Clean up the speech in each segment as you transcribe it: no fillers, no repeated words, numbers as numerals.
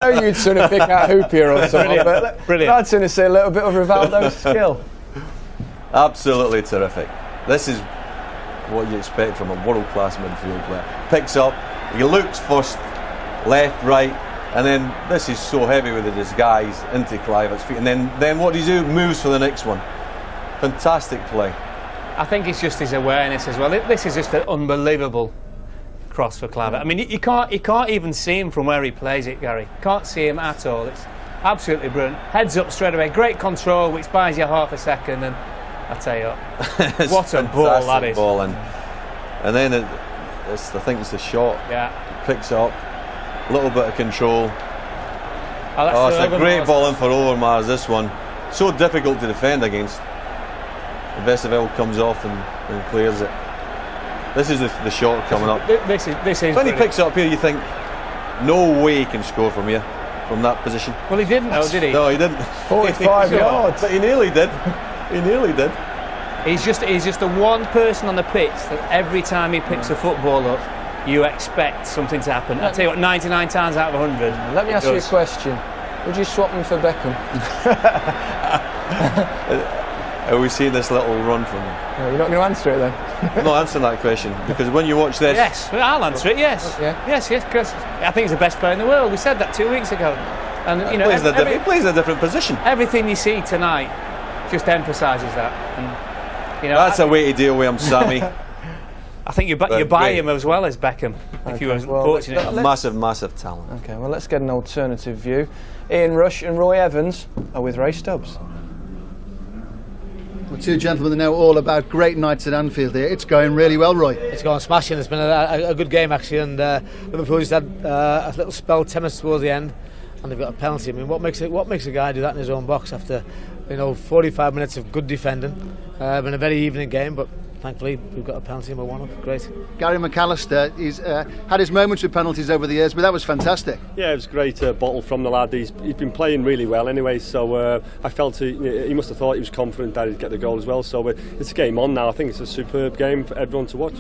I know you'd sooner pick out Hoopier or something, but I'd sooner see a little bit of Rivaldo's skill. Absolutely terrific. This is what you expect from a world-class midfield player. Picks up, he looks first, left, right, and then this is so heavy with the disguise into Kluivert's feet, and then what does he do? Moves for the next one. Fantastic play. I think it's just his awareness as well. This is just an unbelievable cross for Kluivert. I mean, you can't even see him from where he plays it, Gary. Can't see him at all. It's absolutely brilliant. Heads up straight away. Great control, which buys you half a second, and I tell you what a ball that is. Ball, and then I think it's the shot. Yeah. Picks up, a little bit of control. Oh, it's a great ball in for Overmars. This one, so difficult to defend against. Vesterveld comes off and clears it. This is the shot coming up. This is. When he picks it up here, you think, no way he can score from here, from that position. Well, he didn't, though, did he? No, he didn't. 45 yards. But he nearly did. He nearly did. He's just the one person on the pitch that every time he picks a football up, you expect something to happen. I tell you what, 99 times out of 100. Let me ask you a question. Would you swap him for Beckham? Are we seeing this little run from him? No, you're not going to answer it then? I'm not answering that question, because when you watch this... Yes, I'll answer it, yes. Yeah. Yes, because I think he's the best player in the world. We said that 2 weeks ago. And he plays in a different position. Everything you see tonight just emphasises that. And, that's a way to deal with him, Sammy. I think you buy him as well as Beckham, if you were fortunate. Massive talent. Okay, well, let's get an alternative view. Ian Rush and Roy Evans are with Ray Stubbs. Well, two gentlemen that know all about great nights at Anfield here. It's going really well, Roy. It's going smashing. It's been a good game, actually, and Liverpool just had a little spell 10 minutes towards the end, and they've got a penalty. I mean, what makes a guy do that in his own box after 45 minutes of good defending? Been a very evening game, but thankfully we've got a penalty and we're 1-up. Great. Gary McAllister, he's had his moments with penalties over the years, but that was fantastic. Yeah, it was a great bottle from the lad. He's been playing really well anyway, so I felt he must have thought he was confident that he'd get the goal as well. So it's a game on now. I think it's a superb game for everyone to watch.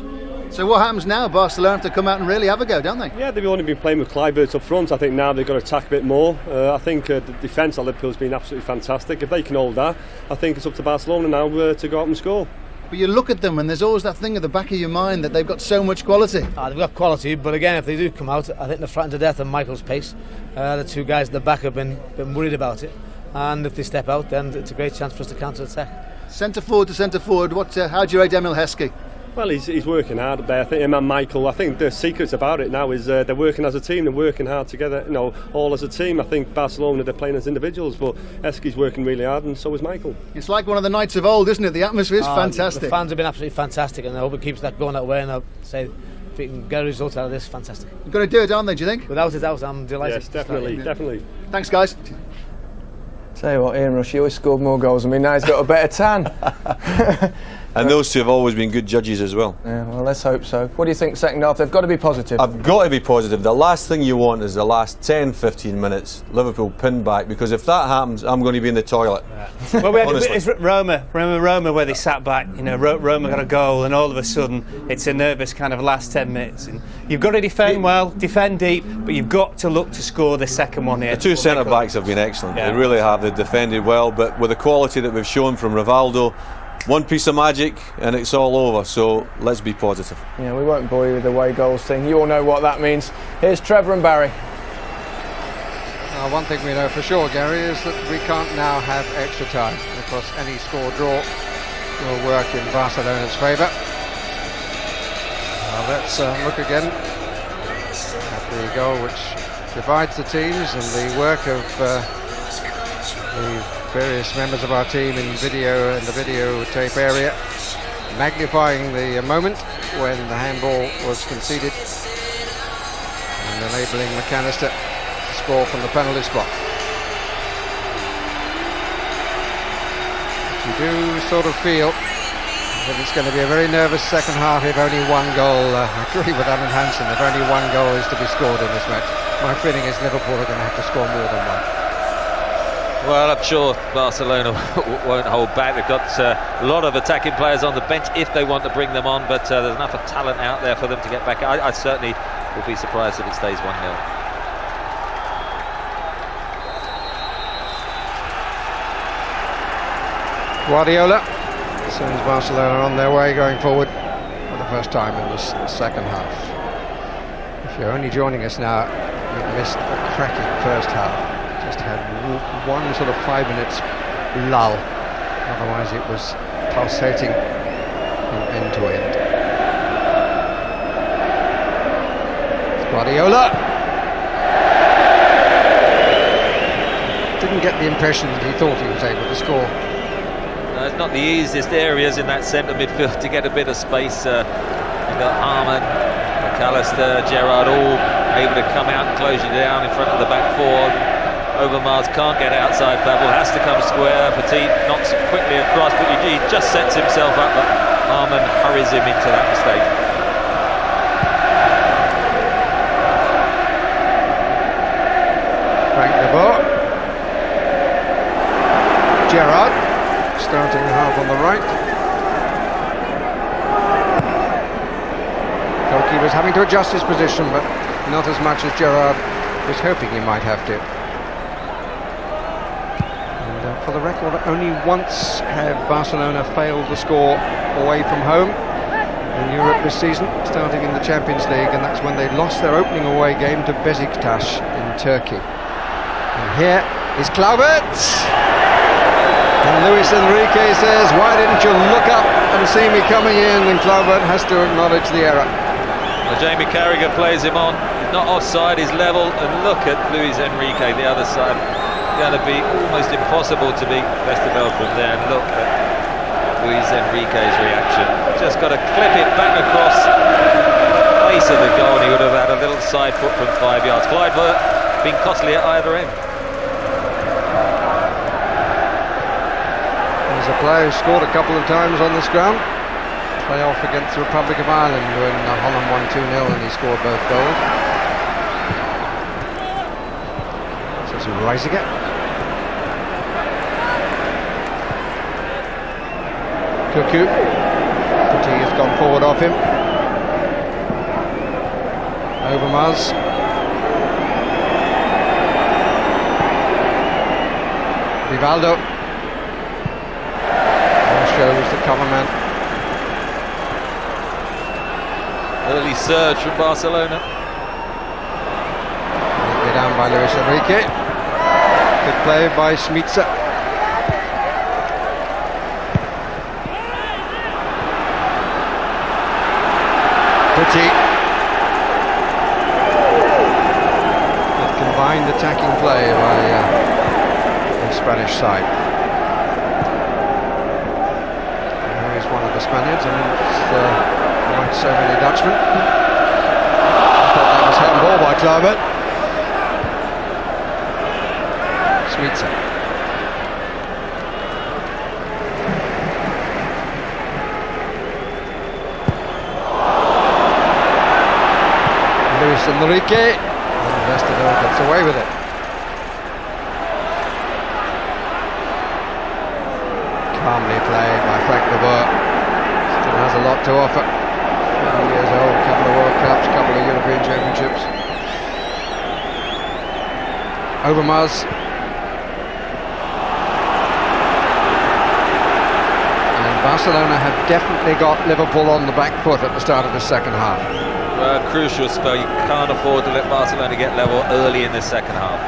So what happens now? Barcelona have to come out and really have a go, don't they? Yeah, they've only been playing with Kluivert up front. I think now they've got to attack a bit more. I think the defence at Liverpool's been absolutely fantastic. If they can hold that, I think it's up to Barcelona now to go out and score. But you look at them and there's always that thing at the back of your mind that they've got so much quality. They've got quality, but again, if they do come out, I think they're frightened to death of Michael's pace. The two guys at the back have been worried about it, and if they step out, then it's a great chance for us to counter-attack. Centre forward to centre forward, how do you rate Emil Heskey? Well, he's working hard up there. I think him and Michael, I think the secret about it now is they're working as a team, they're working hard together, all as a team. I think Barcelona, they're playing as individuals, but Heskey's working really hard, and so is Michael. It's like one of the nights of old, isn't it? The atmosphere is fantastic. The fans have been absolutely fantastic, and I hope it keeps that going that way, and I'll say if we can get a result out of this, fantastic. You've got to do it, aren't they, do you think? Without a doubt, I'm delighted. Yes, definitely. Thanks, guys. Tell you what, Ian Rush, he always scored more goals than me. Now he's got a better tan. And those two have always been good judges as well. Yeah, well, let's hope so. What do you think second half? They've got to be positive. I've got to be positive. The last thing you want is the last 10-15 minutes Liverpool pinned back, because if that happens, I'm going to be in the toilet. Yeah. Well, it's Roma. Remember Roma, where they sat back? Roma got a goal, and all of a sudden it's a nervous kind of last 10 minutes. And you've got to defend well, defend deep, but you've got to look to score the second one here. The two centre backs have been excellent. Yeah. They really have. They've defended well, but with the quality that we've shown from Rivaldo, one piece of magic and it's all over, so let's be positive. Yeah, we won't bore you with the away goals thing. You all know what that means. Here's Trevor and Barry. One thing we know for sure, Gary, is that we can't now have extra time, because any score draw will work in Barcelona's favour. Let's look again at the goal which divides the teams, and the work of the various members of our team in the videotape area, magnifying the moment when the handball was conceded and enabling McAllister to score from the penalty spot. But you do sort of feel that it's going to be a very nervous second half if only one goal, I agree with Alan Hansen, if only one goal is to be scored in this match. My feeling is Liverpool are going to have to score more than one. Well, I'm sure Barcelona won't hold back. They've got a lot of attacking players on the bench if they want to bring them on, but there's enough of talent out there for them to get back. I certainly will be surprised if it stays 1-0. Guardiola sends Barcelona on their way going forward for the first time in this second half. If you're only joining us now, you've missed a cracking first half. Just had one sort of 5 minutes lull. Otherwise it was pulsating from end to end. Guardiola didn't get the impression that he thought he was able to score. It's not the easiest areas in that centre midfield to get a bit of space. You've got Harman, McAllister, Gerrard all able to come out and close you down in front of the back four. Overmars can't get outside, Babel has to come square. Petit knocks it quickly across, but he just sets himself up, but Harman hurries him into that mistake. Frank de Boer. Gerrard starting the half on the right. Koki was having to adjust his position, but not as much as Gerrard was hoping he might have to. And for the record, only once have Barcelona failed to score away from home in Europe this season, starting in the Champions League, and that's when they lost their opening away game to Besiktas in Turkey. And here is Kluivert. And Luis Enrique says, why didn't you look up and see me coming in? And Kluivert has to acknowledge the error. Well, Jamie Carragher plays him on. He's not offside, he's level. And look at Luis Enrique, the other side. Going to be almost impossible to beat Vesterveld from there. And look at Luis Enrique's reaction. Just got to clip it back across the face of the goal, and he would have had a little side foot from 5 yards. Kluivert being costly at either end. He's a player who scored a couple of times on this ground. Play-off against the Republic of Ireland when Holland won 2-0 and he scored both goals. So it's Reisiger. Cuckoo. Petit has gone forward off him. Overmars. Rivaldo. Shows the cover man. Early surge from Barcelona. Get down by Luis Enrique. Good play by Smica. Petit. Good combined attacking play by the Spanish side. One of the Spaniards, and like so many Dutchmen. I thought that was handball by Kluivert. Smica. Luis Enrique, and Vesterveld gets away with it. Calmly played by Frank de Boer. Still has a lot to offer. 20 years old, couple of World Cups, couple of European Championships. Overmars. And Barcelona have definitely got Liverpool on the back foot at the start of the second half. Well, a crucial spell. You can't afford to let Barcelona get level early in the second half.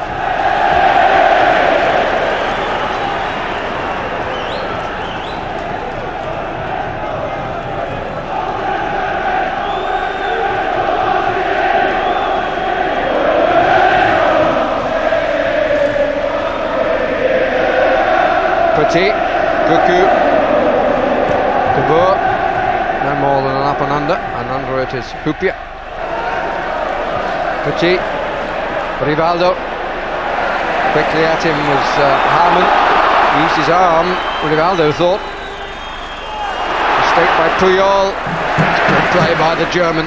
Petit, Cuckoo, de Boer, no more than an up and under it is Hupia. Petit, Rivaldo, quickly at him was Harman, he used his arm, Rivaldo thought. Mistake by Puyol, good play by the German.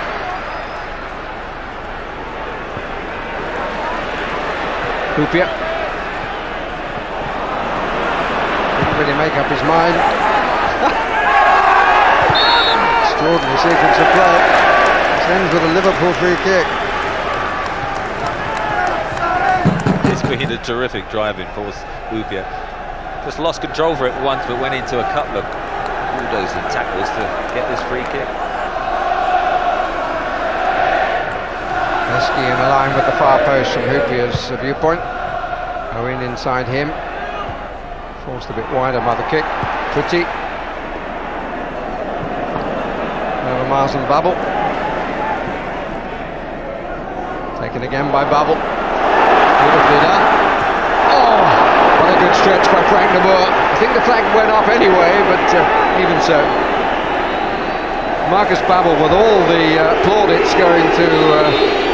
Hupia. Really make up his mind. Extraordinary sequence of play. This ends with a Liverpool free kick. It's been a terrific driving force, Hupia. just lost control for it once, but went into a couple of bulldozing tackles to get this free kick. Heskey in the line with the far post from Hoopier's viewpoint. Owen inside him. Forced a bit wider by the kick. Pretty. Over Miles and Babel. Taken again by Babel. Beautifully done. Oh, what a good stretch by Frank de Boer. I think the flag went up anyway, but even so. Marcus Babel with all the plaudits going to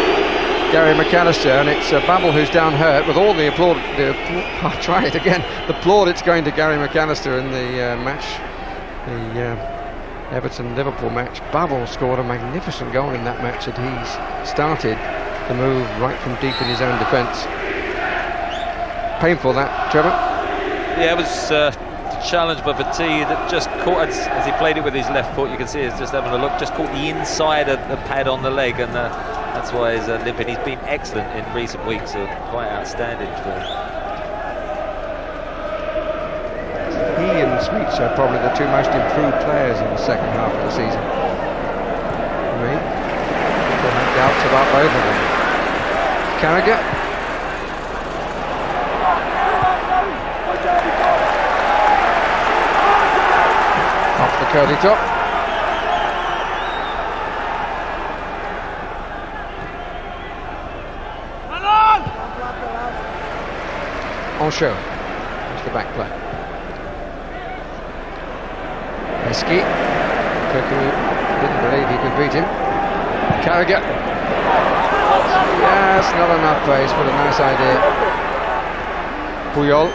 Gary McAllister, and it's Babel who's down hurt with all the I'll try it again. The plaudits going to Gary McAllister in the match, the Everton-Liverpool match. Babel scored a magnificent goal in that match that he's started the move right from deep in his own defence. Painful that, Trevor? Yeah, it was challenged by Petit that just caught, as he played it with his left foot, you can see he's just having a look, just caught the inside of the pad on the leg, and that's why he's limping. He's been excellent in recent weeks, so quite outstanding for him. He and Smeets are probably the two most improved players in the second half of the season. Me? People have doubts about both of them. Carragher. Off the curly top. On show. That's the back play. Heskey. Cuckoo didn't believe he could beat him. Carragher. Yes, not enough pace, but a nice idea. Puyol.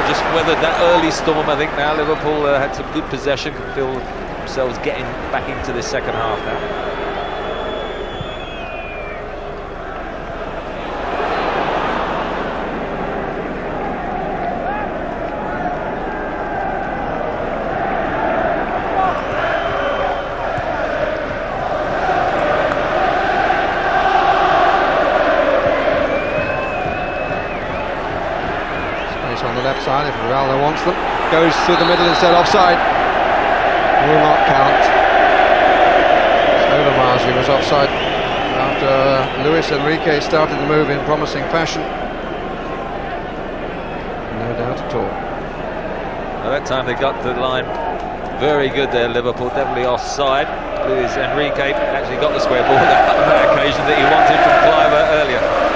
Just weathered that early storm, I think. Now Liverpool had some good possession, can feel themselves getting back into the second half now. Side if Ronaldo wants them, goes through the middle instead, offside, will not count. Overmars was offside after Luis Enrique started the move in promising fashion. No doubt at all. By that time they got the line very good there, Liverpool, definitely offside. Luis Enrique actually got the square ball on that occasion that he wanted from Cliver earlier.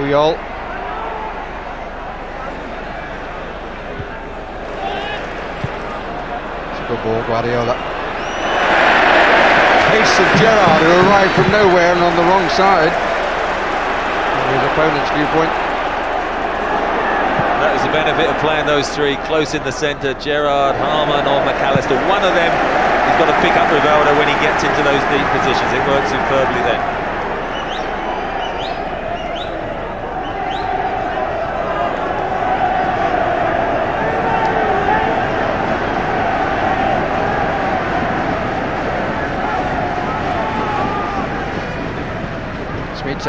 Puyol. It's a good ball, Guardiola. Pace of Gerrard, who arrived from nowhere and on the wrong side from his opponent's viewpoint. That was the benefit of playing those three close in the centre, Gerrard, Harman or McAllister. One of them, he's got to pick up Rivaldo when he gets into those deep positions. It works superbly then. Smeets.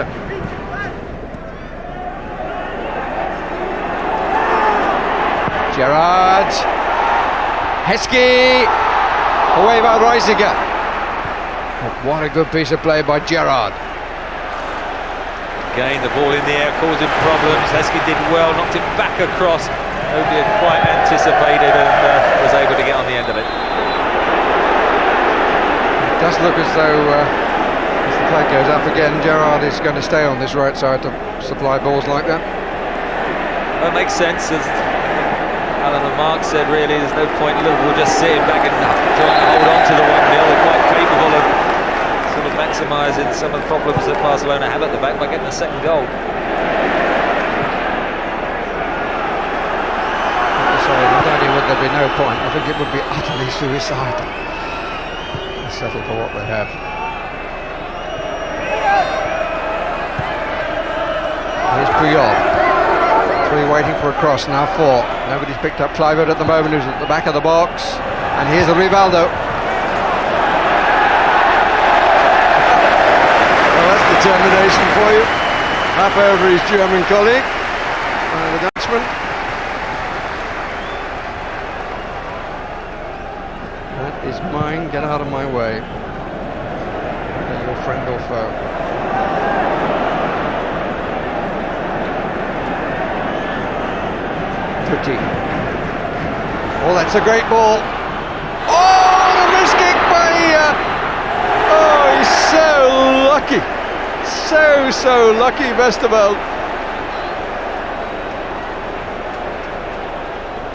Gerrard. Heskey. Away by Reisiger. What a good piece of play by Gerrard. Again, the ball in the air causing problems. Heskey did well, knocked it back across. Nobody had quite anticipated and was able to get on the end of it. It does look as though as the flag goes up again, Gerrard is going to stay on this right side to supply balls like that. That makes sense. As Alan and Mark said, really, there's no point in Liverpool just sitting back and trying to hold on to the 1-0. They're quite capable of sort of maximising some of the problems that Barcelona have at the back by getting a second goal. Sorry, not only would there be no point, I think it would be utterly suicidal to settle for what they have. Here's Puyol. 3 waiting for a cross, now 4. Nobody's picked up Kluivert at the moment, who's at the back of the box. And here's a Rivaldo. Well, that's determination for you. Up over his German colleague, the Dutchman. That is mine, get out of my way. Be your friend or foe. Oh, that's a great ball. Oh, the miss kick by... oh, he's so lucky. So lucky, Westerveld.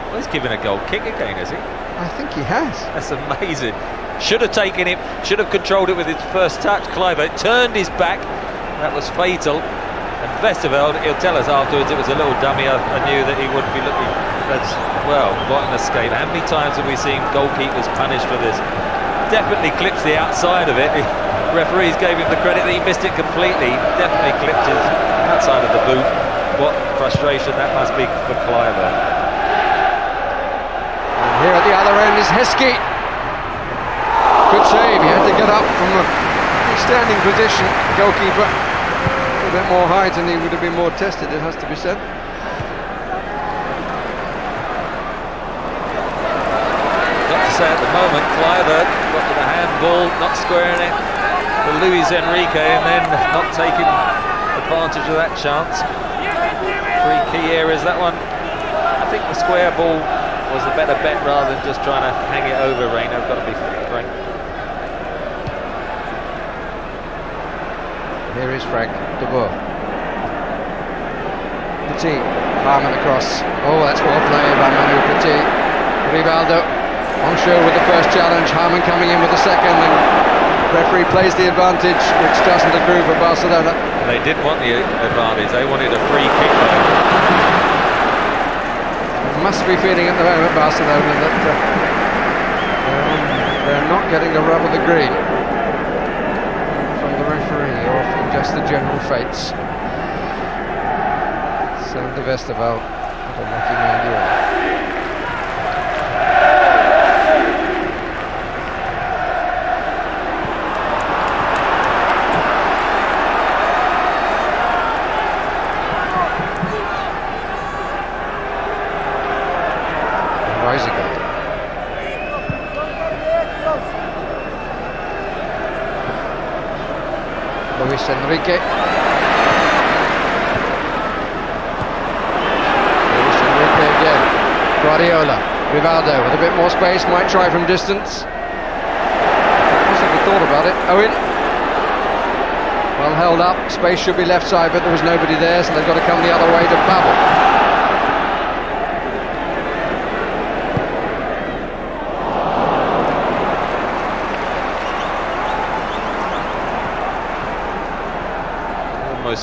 Well, he's given a goal kick again, has he? I think he has. That's amazing. Should have taken it, should have controlled it with his first touch. Kluivert turned his back. That was fatal. And Westerveld, he'll tell us afterwards it was a little dummy. I knew that he wouldn't be looking. That's, well, what an escape. How many times have we seen goalkeepers punished for this? Definitely clips the outside of it. The referees gave him the credit that he missed it completely. Definitely clipped his outside of the boot. What frustration that must be for Kluivert. And here at the other end is Heskey. Good save. He had to get up from a standing position. Goalkeeper. A bit more height and he would have been more tested, it has to be said. Got to say at the moment, Kluivert got to the handball, not squaring it for Luis Enrique, and then not taking advantage of that chance. 3 key areas, that one. I think the square ball was a better bet rather than just trying to hang it over Reina. I've got to be frank. Here is Frank de Boer. Petit, Harman across. Oh, that's well played by Manu Petit. Rivaldo on show with the first challenge. Harman coming in with the second, and the referee plays the advantage, which doesn't accrue for Barcelona. They didn't want the advantage. They wanted a free kick there. Must be feeling at the moment, Barcelona, that they're not getting the rub of the green from the referee or from just the general fates. Sander Westerveld, what a lucky man you are. Luis Enrique. Luis Enrique again. Guardiola. Rivaldo with a bit more space, might try from distance. Possibly thought about it. Owen. Well held up. Space should be left side, but there was nobody there, so they've got to come the other way to Babel.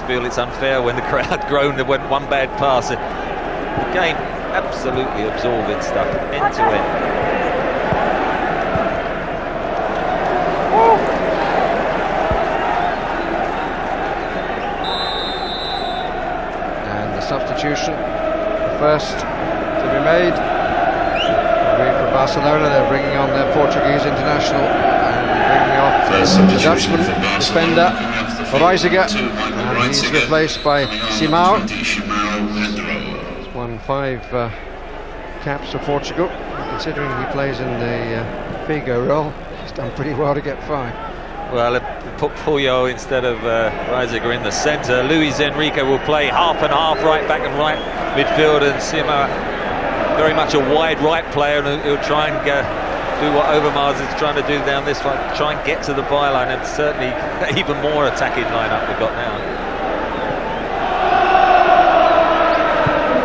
Feel it's unfair when the crowd groaned and went one bad pass. The game absolutely absorbing stuff, end to end. And the substitution, the first to be made, will be for Barcelona. They're bringing on their Portuguese international and bringing off the Dutchman defender Reiziger, and he's replaced by Simão. He's won 5 caps for Portugal. Considering he plays in the Figo role, he's done pretty well to get 5. Well, put Puyol instead of Reiziger in the centre. Luis Enrique will play half and half, right back and right midfield, and Simão very much a wide right player, and he'll try and do what Overmars is trying to do down this one, try and get to the byline, and certainly even more attacking lineup we've got now.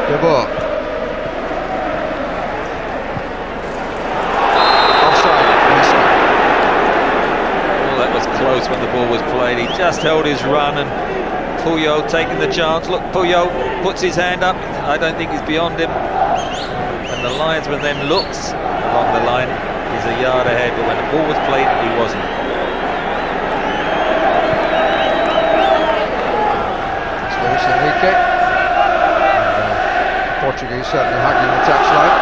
De Boer. Offside. Oh, that was close when the ball was played. He just held his run, and Puyol taking the chance. Look, Puyol puts his hand up. I don't think he's beyond him. And the linesman then looks along the line. He's a yard ahead, but when the ball was played, he wasn't. It's Luis Enrique. certainly hugging the touchline.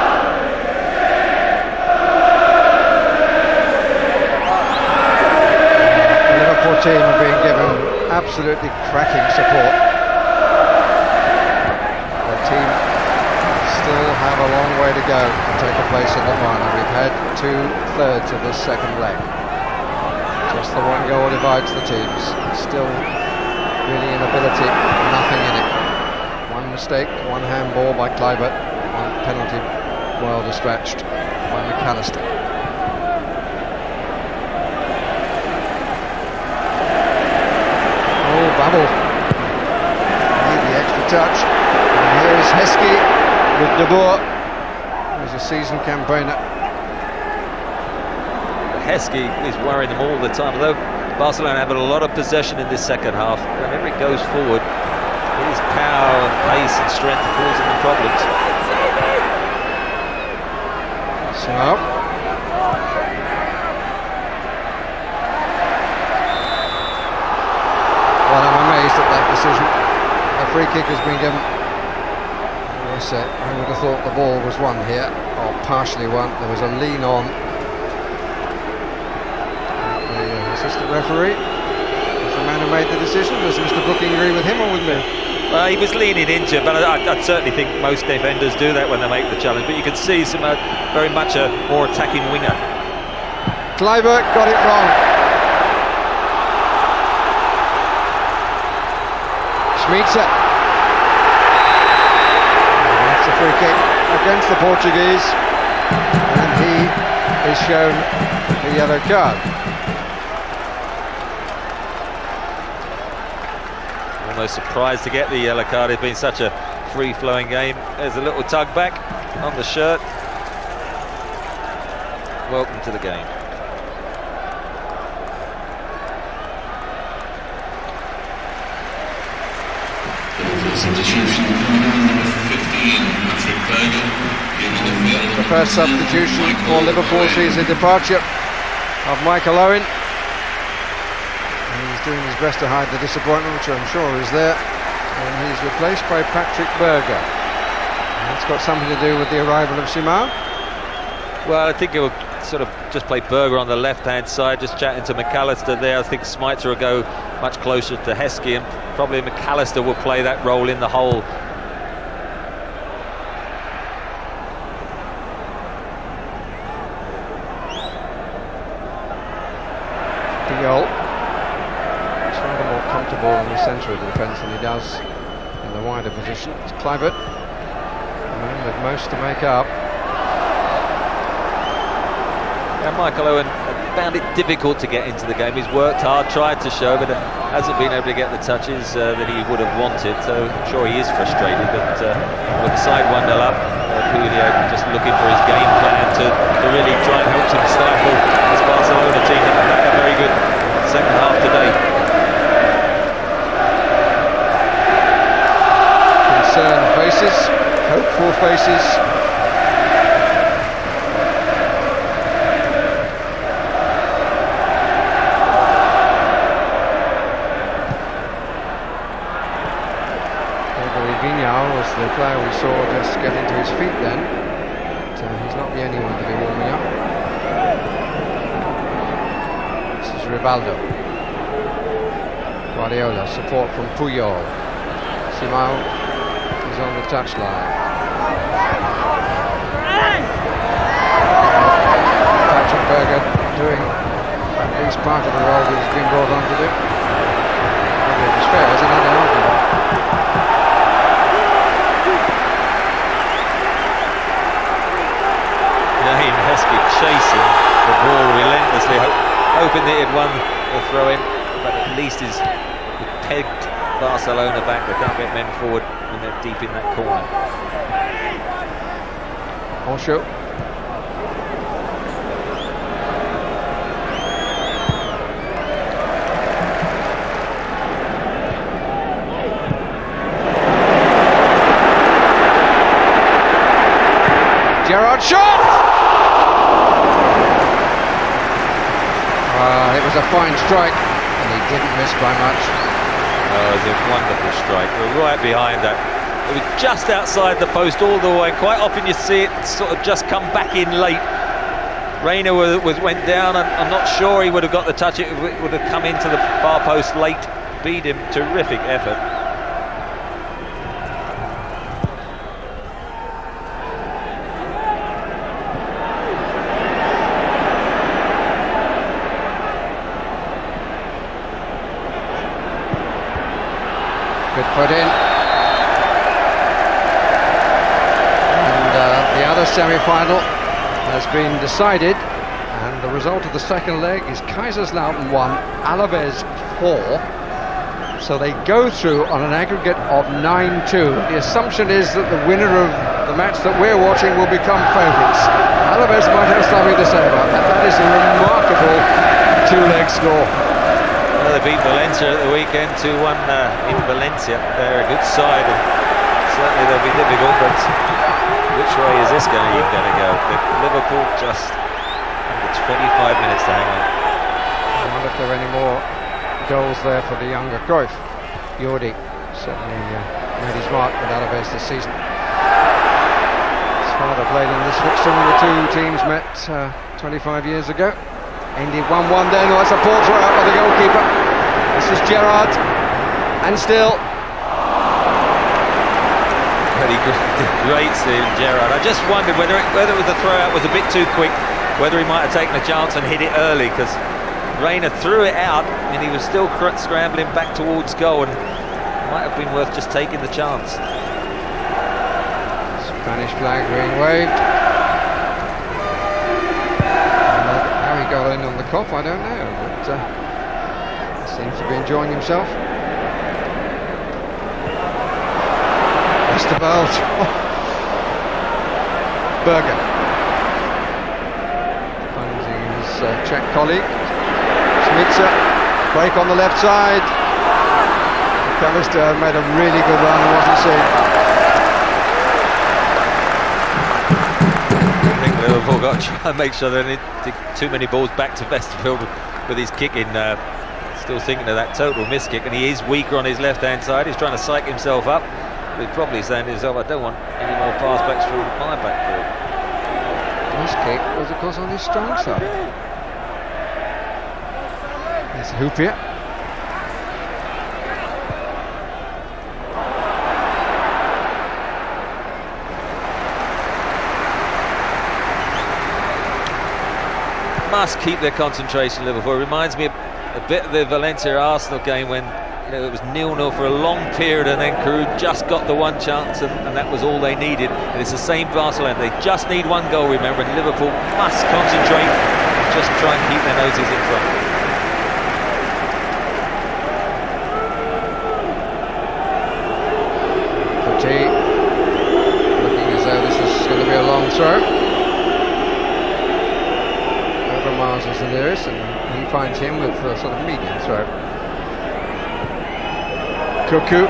The Liverpool team are being given absolutely cracking support. The team still have a long way to go to take a place in the final. We've had 2/3 of this second leg. Just the one goal divides the teams. Still really inability, nothing in it. One mistake, one handball by Kluivert, one penalty well dispatched by McAllister. Oh, Babel. Need the extra touch. And here's Heskey with De Boer, who's a seasoned campaigner. Heskey is worrying them all the time, although Barcelona have a lot of possession in this second half. Whenever it goes forward, his power and pace and strength are causing them problems. So, well, I'm amazed at that decision. A free kick has been given. I would have thought the ball was won here, or partially won. There was a lean on. The assistant referee was the man who made the decision. Does Mr. Booking agree with him or with me? He was leaning into it, but I certainly think most defenders do that when they make the challenge. But you can see some very much a more attacking winger. Kluivert got it wrong. Schmitzer. That's a free kick against the Portuguese, and he is shown the yellow card. Almost surprised to get the yellow card. It's been such a free-flowing game. There's a little tug back on the shirt. Welcome to the game. The first substitution for Liverpool sees a departure of Michael Owen. And he's doing his best to hide the disappointment, which I'm sure is there. And he's replaced by Patrick Berger. And that's got something to do with the arrival of Simão. Well, I think it will sort of just play Berger on the left-hand side, just chatting to McAllister there. I think Schmitzer will go much closer to Heskey, and probably McAllister will play that role in the hole. Puyol is rather more comfortable in the centre of the defence than he does in the wider position. It's Kluivert, the man with most to make up. And Michael Owen found it difficult to get into the game. He's worked hard, tried to show, but hasn't been able to get the touches that he would have wanted. So I'm sure he is frustrated. But with the side 1-0 up, Puyol just looking for his game plan to really try and help him stifle this Barcelona team that had a very good second half today. Concerned faces, hopeful faces. The player we saw just get into his feet then, but he's not the only one to be warming up. This is Rivaldo. Guardiola, support from Puyol. Simão is on the touchline. Patrick Berger doing at least part of the role that he's been brought on to do. Whether it was fair is another argument. Heskey chasing the ball relentlessly, hoping that he'd won the throw-in, but at least he's pegged Barcelona back. They can't get men forward when they're deep in that corner. Osho. Gerrard shot! It was a fine strike, and he didn't miss by much. Oh, it was a wonderful strike. We're right behind that It was just outside the post all the way. Quite often you see it sort of just come back in late. Reina went down, and I'm not sure he would have got the touch. It would have come into the far post late. Beat him. Terrific effort. Good foot in. And the other semi-final has been decided, and the result of the second leg is Kaiserslautern 1, Alaves 4. So they go through on an aggregate of 9-2. The assumption is that the winner of the match that we're watching will become favourites. Alaves might have something to say about that. That is a remarkable two-leg score. Well, they beat Valencia at the weekend 2-1 in Valencia. They're a good side, and certainly they'll be difficult, but which way is this game going to go? Liverpool just under 25 minutes to hang on. I wonder if there are any more goals there for the younger Cruyff. Jordi certainly made his mark with Alaves this season. His father played in this fixture when the two teams met 25 years ago. Ended 1-1 then. Oh, it's a poor throw out by the goalkeeper. This is Gerrard, and still. Great Steven Gerrard. I just wondered whether the throw out was a bit too quick, whether he might have taken a chance and hit it early, because Reina threw it out and he was still scrambling back towards goal, and it might have been worth just taking the chance. Spanish flag being waved. How he got in on the cop, I don't know, but he seems to be enjoying himself. Westerveld. Berger finding his Czech colleague. Schmitzer, break on the left side. McAllister made a really good run and wasn't seen. I think Liverpool got to try and make sure they didn't take too many balls back to Westerveld with his kicking. Still thinking of that total miss kick, and he is weaker on his left hand side. He's trying to psych himself up. He's probably saying to himself, I don't want any more pass backs from my back foot. This kick was of course on his strong side. There's Hyypiä. Must keep their concentration, Liverpool. It reminds me a bit of the Valencia-Arsenal game when it was 0-0 for a long period, and then Carew just got the one chance, and that was all they needed. And it's the same Barcelona. They just need one goal, remember, and Liverpool must concentrate and just try and keep their noses in front. Petit looking as though this is going to be a long throw. Overmars is the nearest, and he finds him with a sort of medium throw. Cuckoo.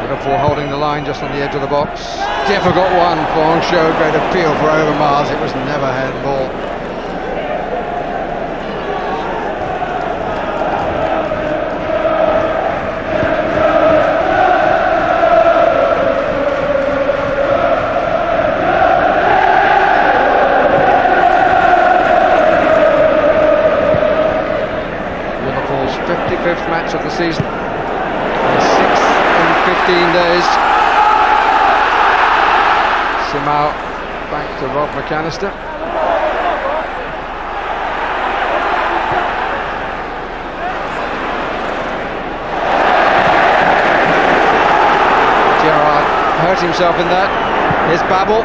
Liverpool holding the line just on the edge of the box. Difficult one. Fong showed great appeal for Overmars. It was never handball. Liverpool's 55th match of the season. 6th in 15 days. Simao back to Rob McAllister. Gerrard hurt himself in that. Here's Babel.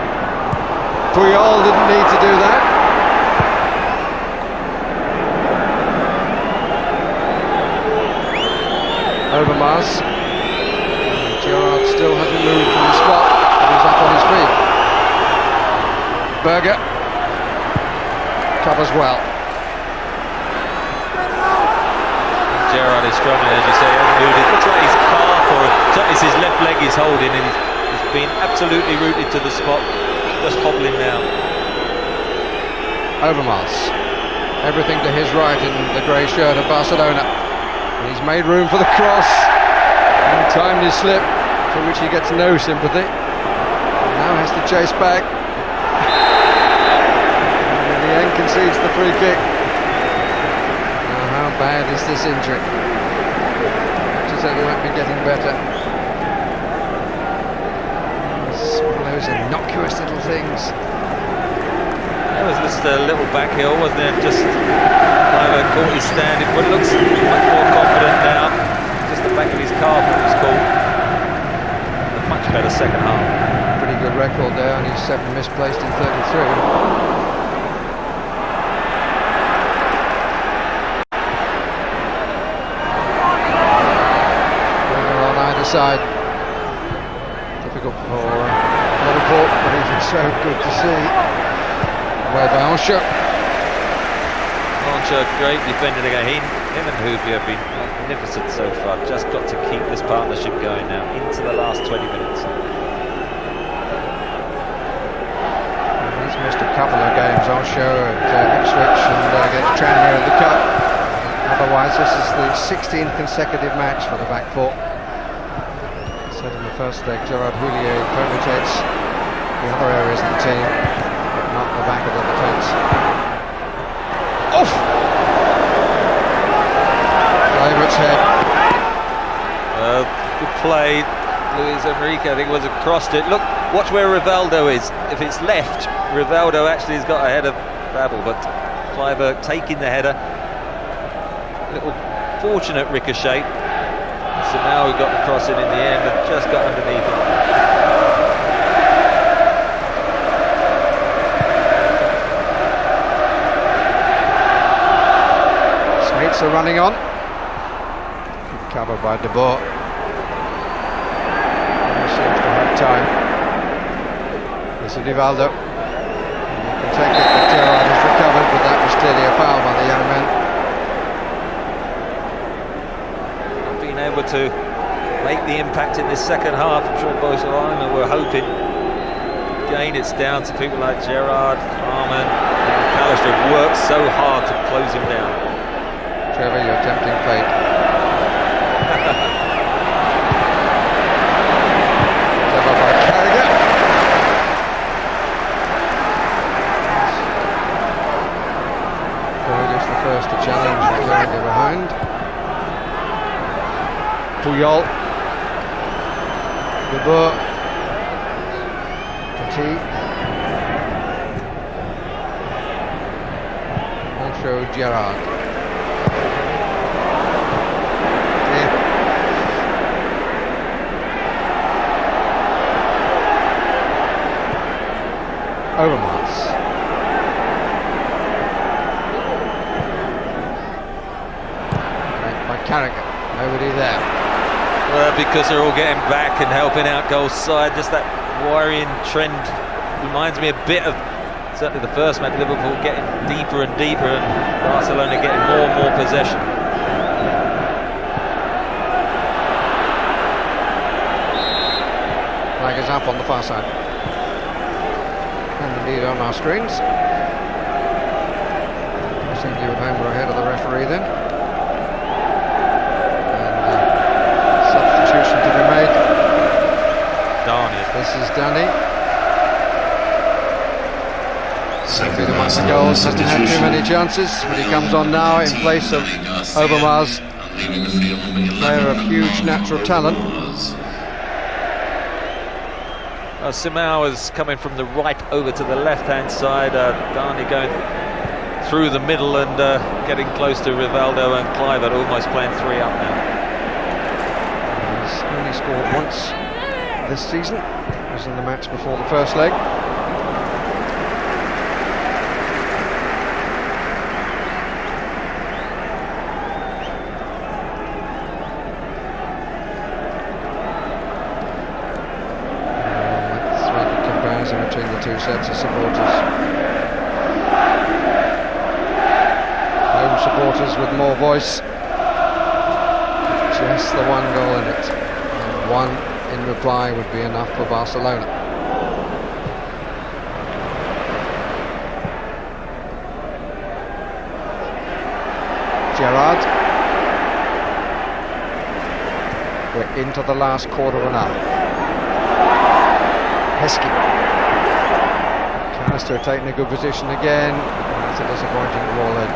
Puyol didn't need to do that. Overmars. Gerrard still hasn't moved from the spot, but he's up on his feet. Berger covers well. Gerrard is struggling, as you say. It looks like his calf, or certainly his left leg is holding, and he's been absolutely rooted to the spot, just hobbling now. Overmars. Everything to his right in the grey shirt of Barcelona. And he's made room for the cross and timed his slip. for which he gets no sympathy. Now has to chase back. And in the end concedes the free kick. Now how bad is this injury? Matches only might be getting better. It's one of those innocuous little things. There was just a little back heel, wasn't there? Just Cliver caught his stand. It looks much more confident now. Just the back of his calf that was caught. A much better second half. Pretty good record there, only 7 misplaced in 33. Winger on either side. Difficult for Liverpool, but even so good to see. Away by Ancho. Ancho, great defender again. Him and Hoopy have been magnificent so far. Just got to keep this partnership going now into the last 20 minutes. He's missed a couple of games, Ancho at Ipswich and against Tranmere in the Cup. Otherwise, this is the 16th consecutive match for the back four. I said in the first leg, Gerard Houllier, Kovacic, the other areas of the team, but not the back of the defence. Oof! Kluivert's head. Good play. Luis Enrique, I think, was across it. Look, watch where Rivaldo is. If it's left, Rivaldo actually has got ahead of Babel, but Kluivert taking the header. Little fortunate ricochet. So now we've got the cross in the end and just got underneath it. Smeets are running on. Good cover by De Boer. Seems to have time. This is Rivaldo. You can take it that Gerrard has recovered, but that was clearly a foul by the young man. Not being able to make the impact in this second half. I'm sure both of them were hoping. Again, it's down to people like Gerrard, Harman, and McAllister have worked so hard to close him down. Trevor, you're tempting fate. Cover by Carragher. Carragher's the first to challenge with Carragher behind. Puyol. De Boer. Petit. Ancho, Gerrard. Overmars. By Carragher, nobody there. Well, because they're all getting back and helping out goal side, just that worrying trend reminds me a bit of certainly the first match, Liverpool getting deeper and deeper and Barcelona getting more and more possession. Flag is up on the far side. And indeed on our screens. I think you at home were ahead of the referee then. And substitution to be made. Darn it. This is Danny. Maybe the one goals, hasn't had too many chances, but he comes on now in place of Overmars, player of huge natural talent. Simao is coming from the right over to the left-hand side. Darnay going through the middle and getting close to Rivaldo and Kluivert, almost playing 3 up now. He's only scored once this season. It was in the match before the first leg. Between the two sets of supporters. Home supporters with more voice. Just the 1 goal in it. And 1 in reply would be enough for Barcelona. Gerrard. We're into the last quarter of an hour. Heskey. McAllister taking a good position again. That's a disappointing ball then.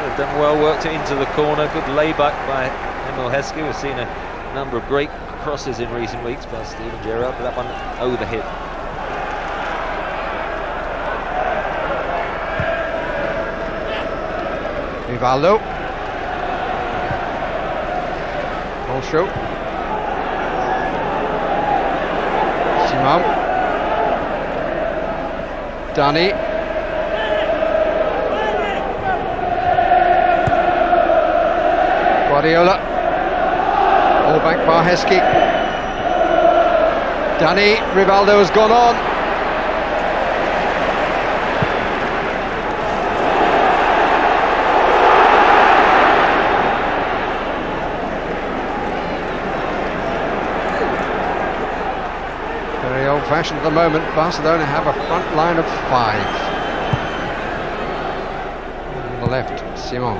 They've done well, worked it into the corner. Good layback by Emile Heskey. We've seen a number of great crosses in recent weeks by Steven Gerrard, but that one overhit. Rivaldo. Olsho. Simon. Dani. Guardiola. All back by Heskey. Dani. Rivaldo has gone on. Old-fashioned at the moment. Barcelona have a front line of 5. On the left, Simon.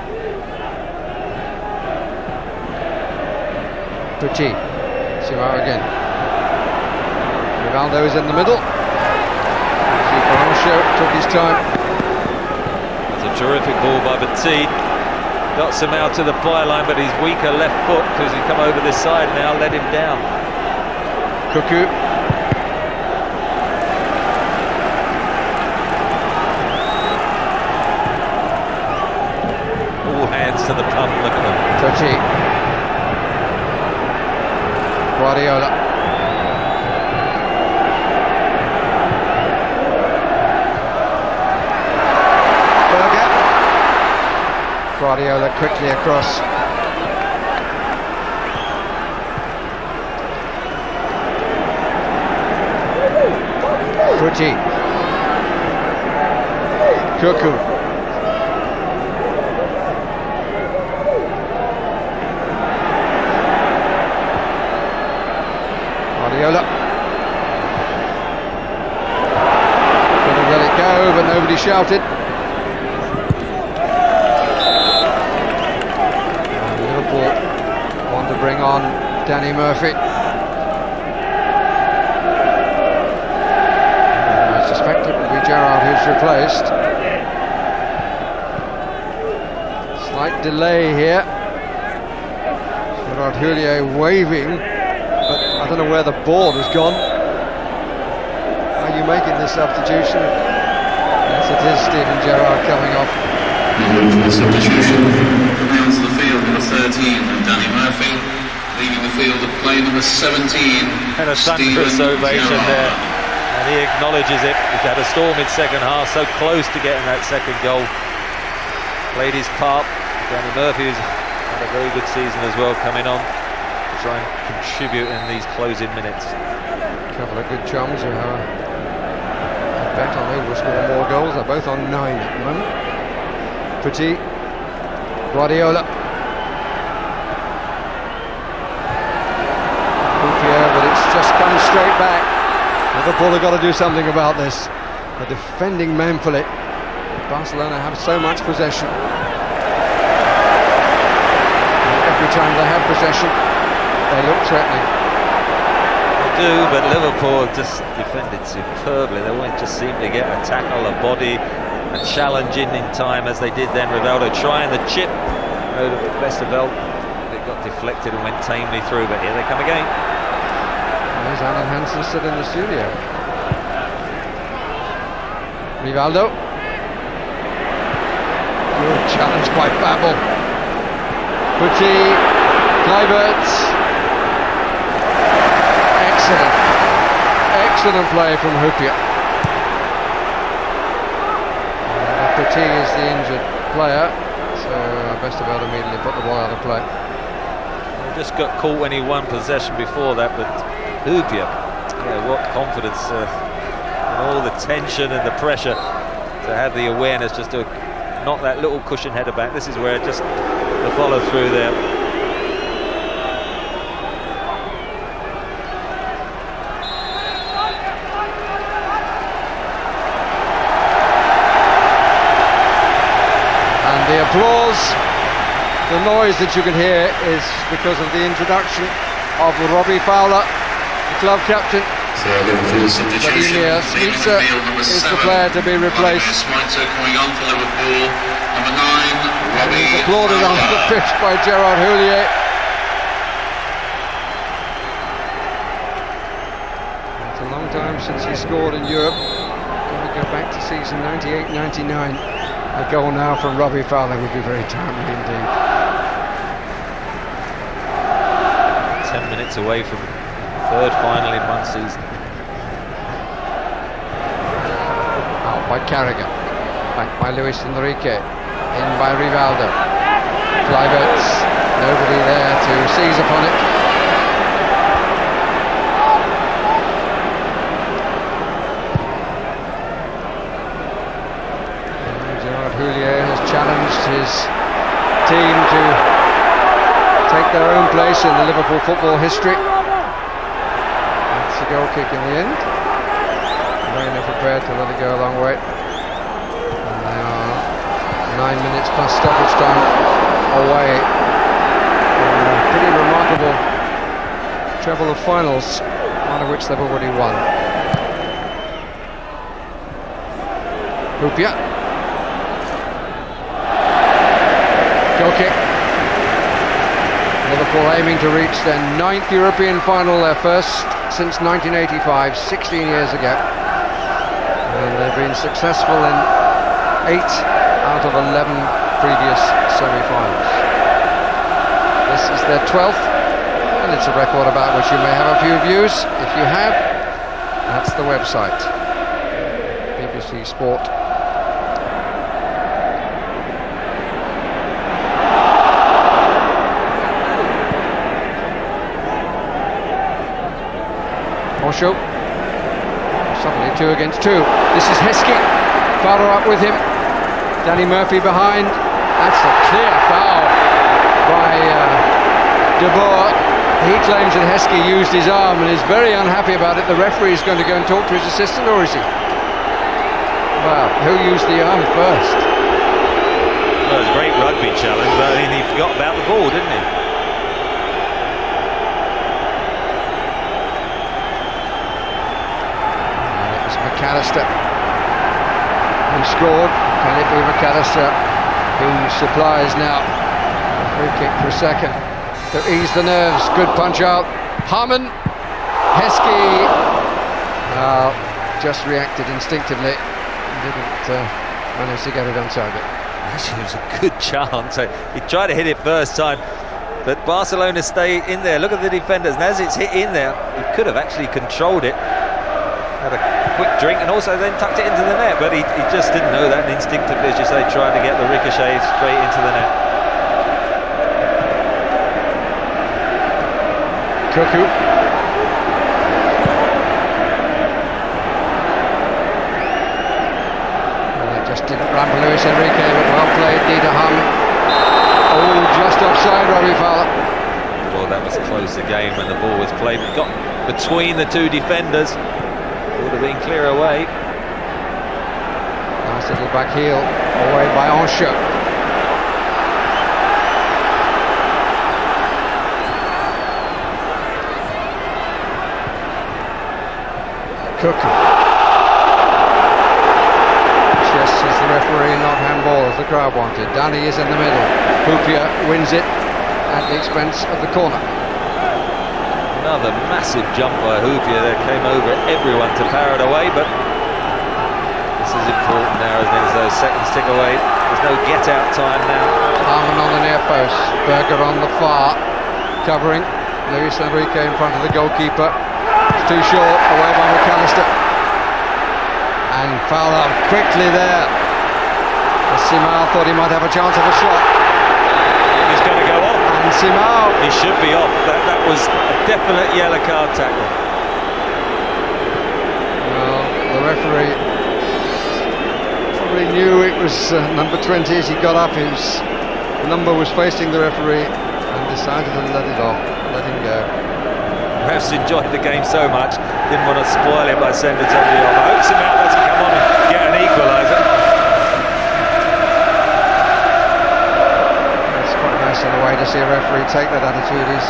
Petit. Simon again. Rivaldo is in the middle. Francho took his time. That's a terrific ball by Petit. Got some out to the byline, but his weaker left foot, because he's come over this side now, let him down. Cuckoo. To the pump, look at them. Petit. Guardiola. Berger. Guardiola quickly across. Petit. Cuckoo. Guardiola. Couldn't let it go, but nobody shouted. And Liverpool want to bring on Danny Murphy. And I suspect it will be Gerrard who's replaced. Slight delay here. Gerard Houllier waving. But I don't know where the ball has gone. Are you making this substitution? Yes, it is Steven Gerrard coming off. The substitution rounds the field, number 13, Danny Murphy. Leaving the field of play, number 17, And a thunderous ovation there. And he acknowledges it. He's had a stormy second half, so close to getting that second goal. Played his part. Danny Murphy has had a very good season as well coming on. Try and contribute in these closing minutes. A couple of good chums who have a bet on who will score more goals. They're both on 9 at the moment. Petit. Guardiola. Houpier, but it's just come straight back. Liverpool have got to do something about this. The defending manfully. Barcelona have so much possession. And every time they have possession, they look threatening. They do, but Liverpool just defended superbly. They won't just seem to get a tackle, a body, a challenge in time as they did then. Rivaldo trying the chip out of Westerveld. It got deflected and went tamely through, but here they come again. There's Alan Hansen stood in the studio. Rivaldo. Good challenge by Babel. Petit. Kluivert. Excellent play from Houpier. Petit is the injured player, so Westerveld immediately put the ball out of play. He just got caught when he won possession before that, but Houpier, what confidence and all the tension and the pressure to have the awareness just to knock that little cushion header back. This is where just the follow through there. The applause, the noise that you can hear is because of the introduction of Robbie Fowler club captain. So Liverpool substitution. Vladimir Smica is the player to be replaced. Smica coming on for Liverpool. Number 9, Robbie. He's applauded on the pitch by Gerard Houllier. It's a long time since he scored in Europe. Got to go back to season 98-99. A goal now from Robbie Fowler would be very timely indeed. 10 minutes away from third final in one season. Out by Carragher, back by Luis Enrique, in by Rivaldo. Kluivert, nobody there to seize upon it. And Gerard Houllier has challenged his team to take their own place in the Liverpool football history. That's a goal kick in the end. Reina prepared to let it go a long way. And they are 9 minutes past stoppage time away. A pretty remarkable treble of finals, one of which they've already won. Hyypiä. Goal kick. Liverpool aiming to reach their 9th European final, their first since 1985, 16 years ago. And they've been successful in 8 out of 11 previous semi-finals. This is their 12th, and it's a record about which you may have a few views. If you have, that's the website, BBC Sport. Osho, suddenly 2 against 2. This is Heskey, Fowler up with him. Danny Murphy behind. That's a clear foul by De Boer. He claims that Heskey used his arm and is very unhappy about it. The referee is going to go and talk to his assistant, or is he? Well, who used the arm first? Well, it was a great rugby challenge, but I mean, he forgot about the ball, didn't he? McAllister, who scored. Can it be McAllister who supplies now a free kick for a second to ease the nerves? Good punch out. Harmon, Heskey just reacted instinctively and didn't manage to get it on target. Actually, it was a good chance. He tried to hit it first time, but Barcelona stay in there. Look at the defenders, and as it's hit in there, he could have actually controlled it. Had a quick drink and also then tucked it into the net, but he just didn't know that, and instinctively, as you say, tried to get the ricochet straight into the net. Cuckoo. Well, it just didn't run for Luis Enrique, but well played, Dieter Harmon. Oh, just offside, Robbie Fowler. Well, that was close again when the ball was played. It got between the two defenders. Would have been clear away. Nice little back heel away by Ancho. Cuckoo. Chess is the referee, not handball as the crowd wanted. Danny is in the middle. Hyypiä wins it at the expense of the corner. Another massive jump by Hyypiä that came over everyone to power it away, but this is important now as those seconds tick away. There's no get-out time now. Harmon on the near post, Berger on the far, covering. Luis Enrique in front of the goalkeeper. It's too short, away by McAllister. And Fowler quickly there. Simao thought he might have a chance of a shot. He's going to go off. And Simao. He should be off. That was a definite yellow card tackle. Well, the referee probably knew it was number 20 as he got up. His number was facing the referee and decided to let it off, let him go. Perhaps enjoyed the game so much, didn't want to spoil it by sending somebody off. I hope Simao doesn't come on and get an equaliser. It's quite nice in a way to see a referee take that attitude. He's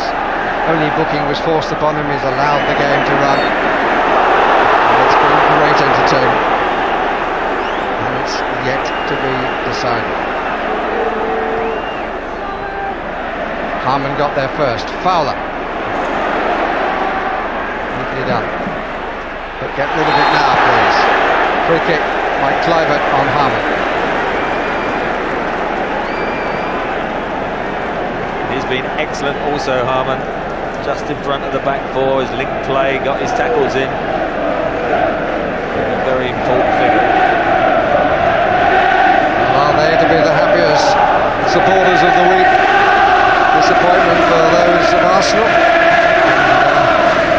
only booking was forced upon him. He's allowed the game to run. And it's been great entertainment. And it's yet to be decided. Harman got there first. Fowler. Neatly done. But get rid of it now, please. Free kick by Kluivert on Harman. He's been excellent also, Harman. Just in front of the back four, his link play, got his tackles in. A very important figure. Are they to be the happiest supporters of the week? Disappointment for those of Arsenal.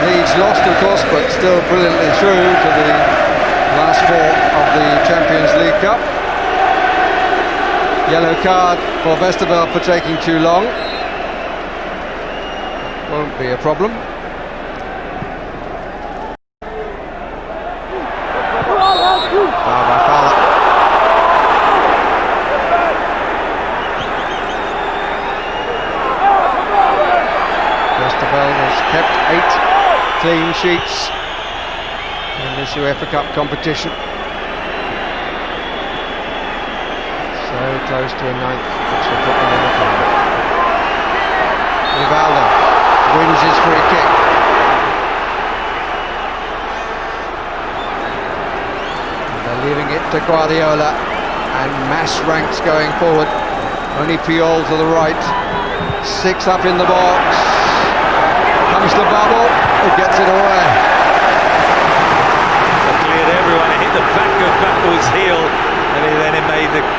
Leeds lost, of course, but still brilliantly through to the last four of the Champions League Cup. Yellow card for Vesterveld for taking too long. Won't be a problem. Foul by Fowler. Vesterveld has kept 8 clean sheets in this UEFA Cup competition. So close to a 9th, which will put them in the final. Rivaldo wins his free kick. And they're leaving it to Guardiola, and mass ranks going forward. Only Puyol to the right. 6 up in the box. Comes the bubble, it gets it away. Cleared everyone, it hit the back of Battle's heel, and he then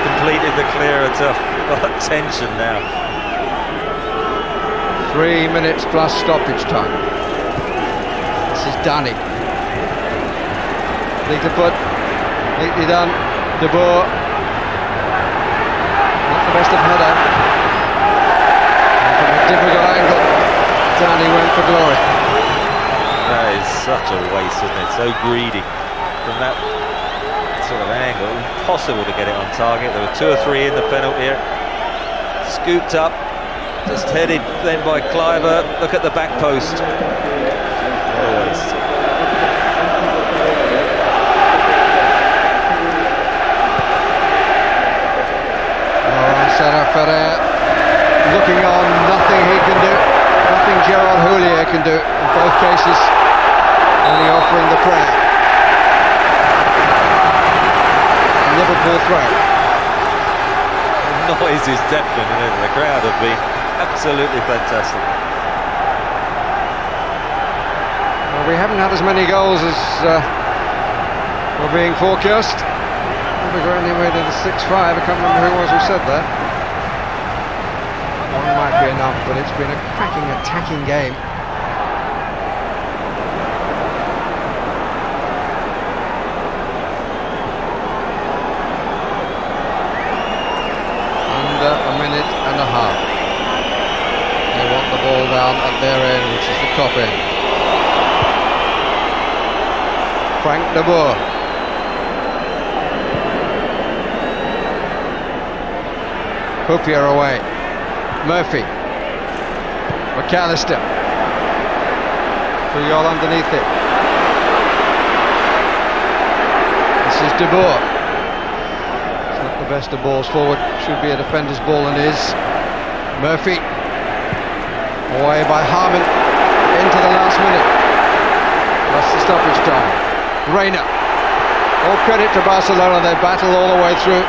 completed the clearance. What tension now. 3 minutes plus stoppage time. This is Dani. Fleet of foot, neatly done. De Boer. Not the best of header. And from a difficult angle, Dani went for glory. That is such a waste, isn't it? So greedy from that sort of angle. Impossible to get it on target. There were 2 or 3 in the penalty area. Scooped up. Just headed then by Kluivert. Look at the back post. What a waste. Laurent Serra-Ferrer looking on, nothing he can do. Nothing Gerard Houllier can do. In both cases, only offering the prayer. Liverpool throw. The noise is deafening, isn't it? The crowd have been absolutely fantastic. Well, we haven't had as many goals as were being forecast. We're going anyway to the 6-5. I can't remember who it was who said that. One might be enough, but it's been a cracking attacking game. Under a minute and a half. They want the ball down at their end, which is the top end. Frank de Boer. Hoopier away. Murphy. McAllister. Puyol underneath it. This is de Boer. It's not the best of balls forward. Should be a defender's ball and is. Murphy. Away by Harman. Into the last minute. That's the stoppage time. Reina. All credit to Barcelona. They battle all the way through.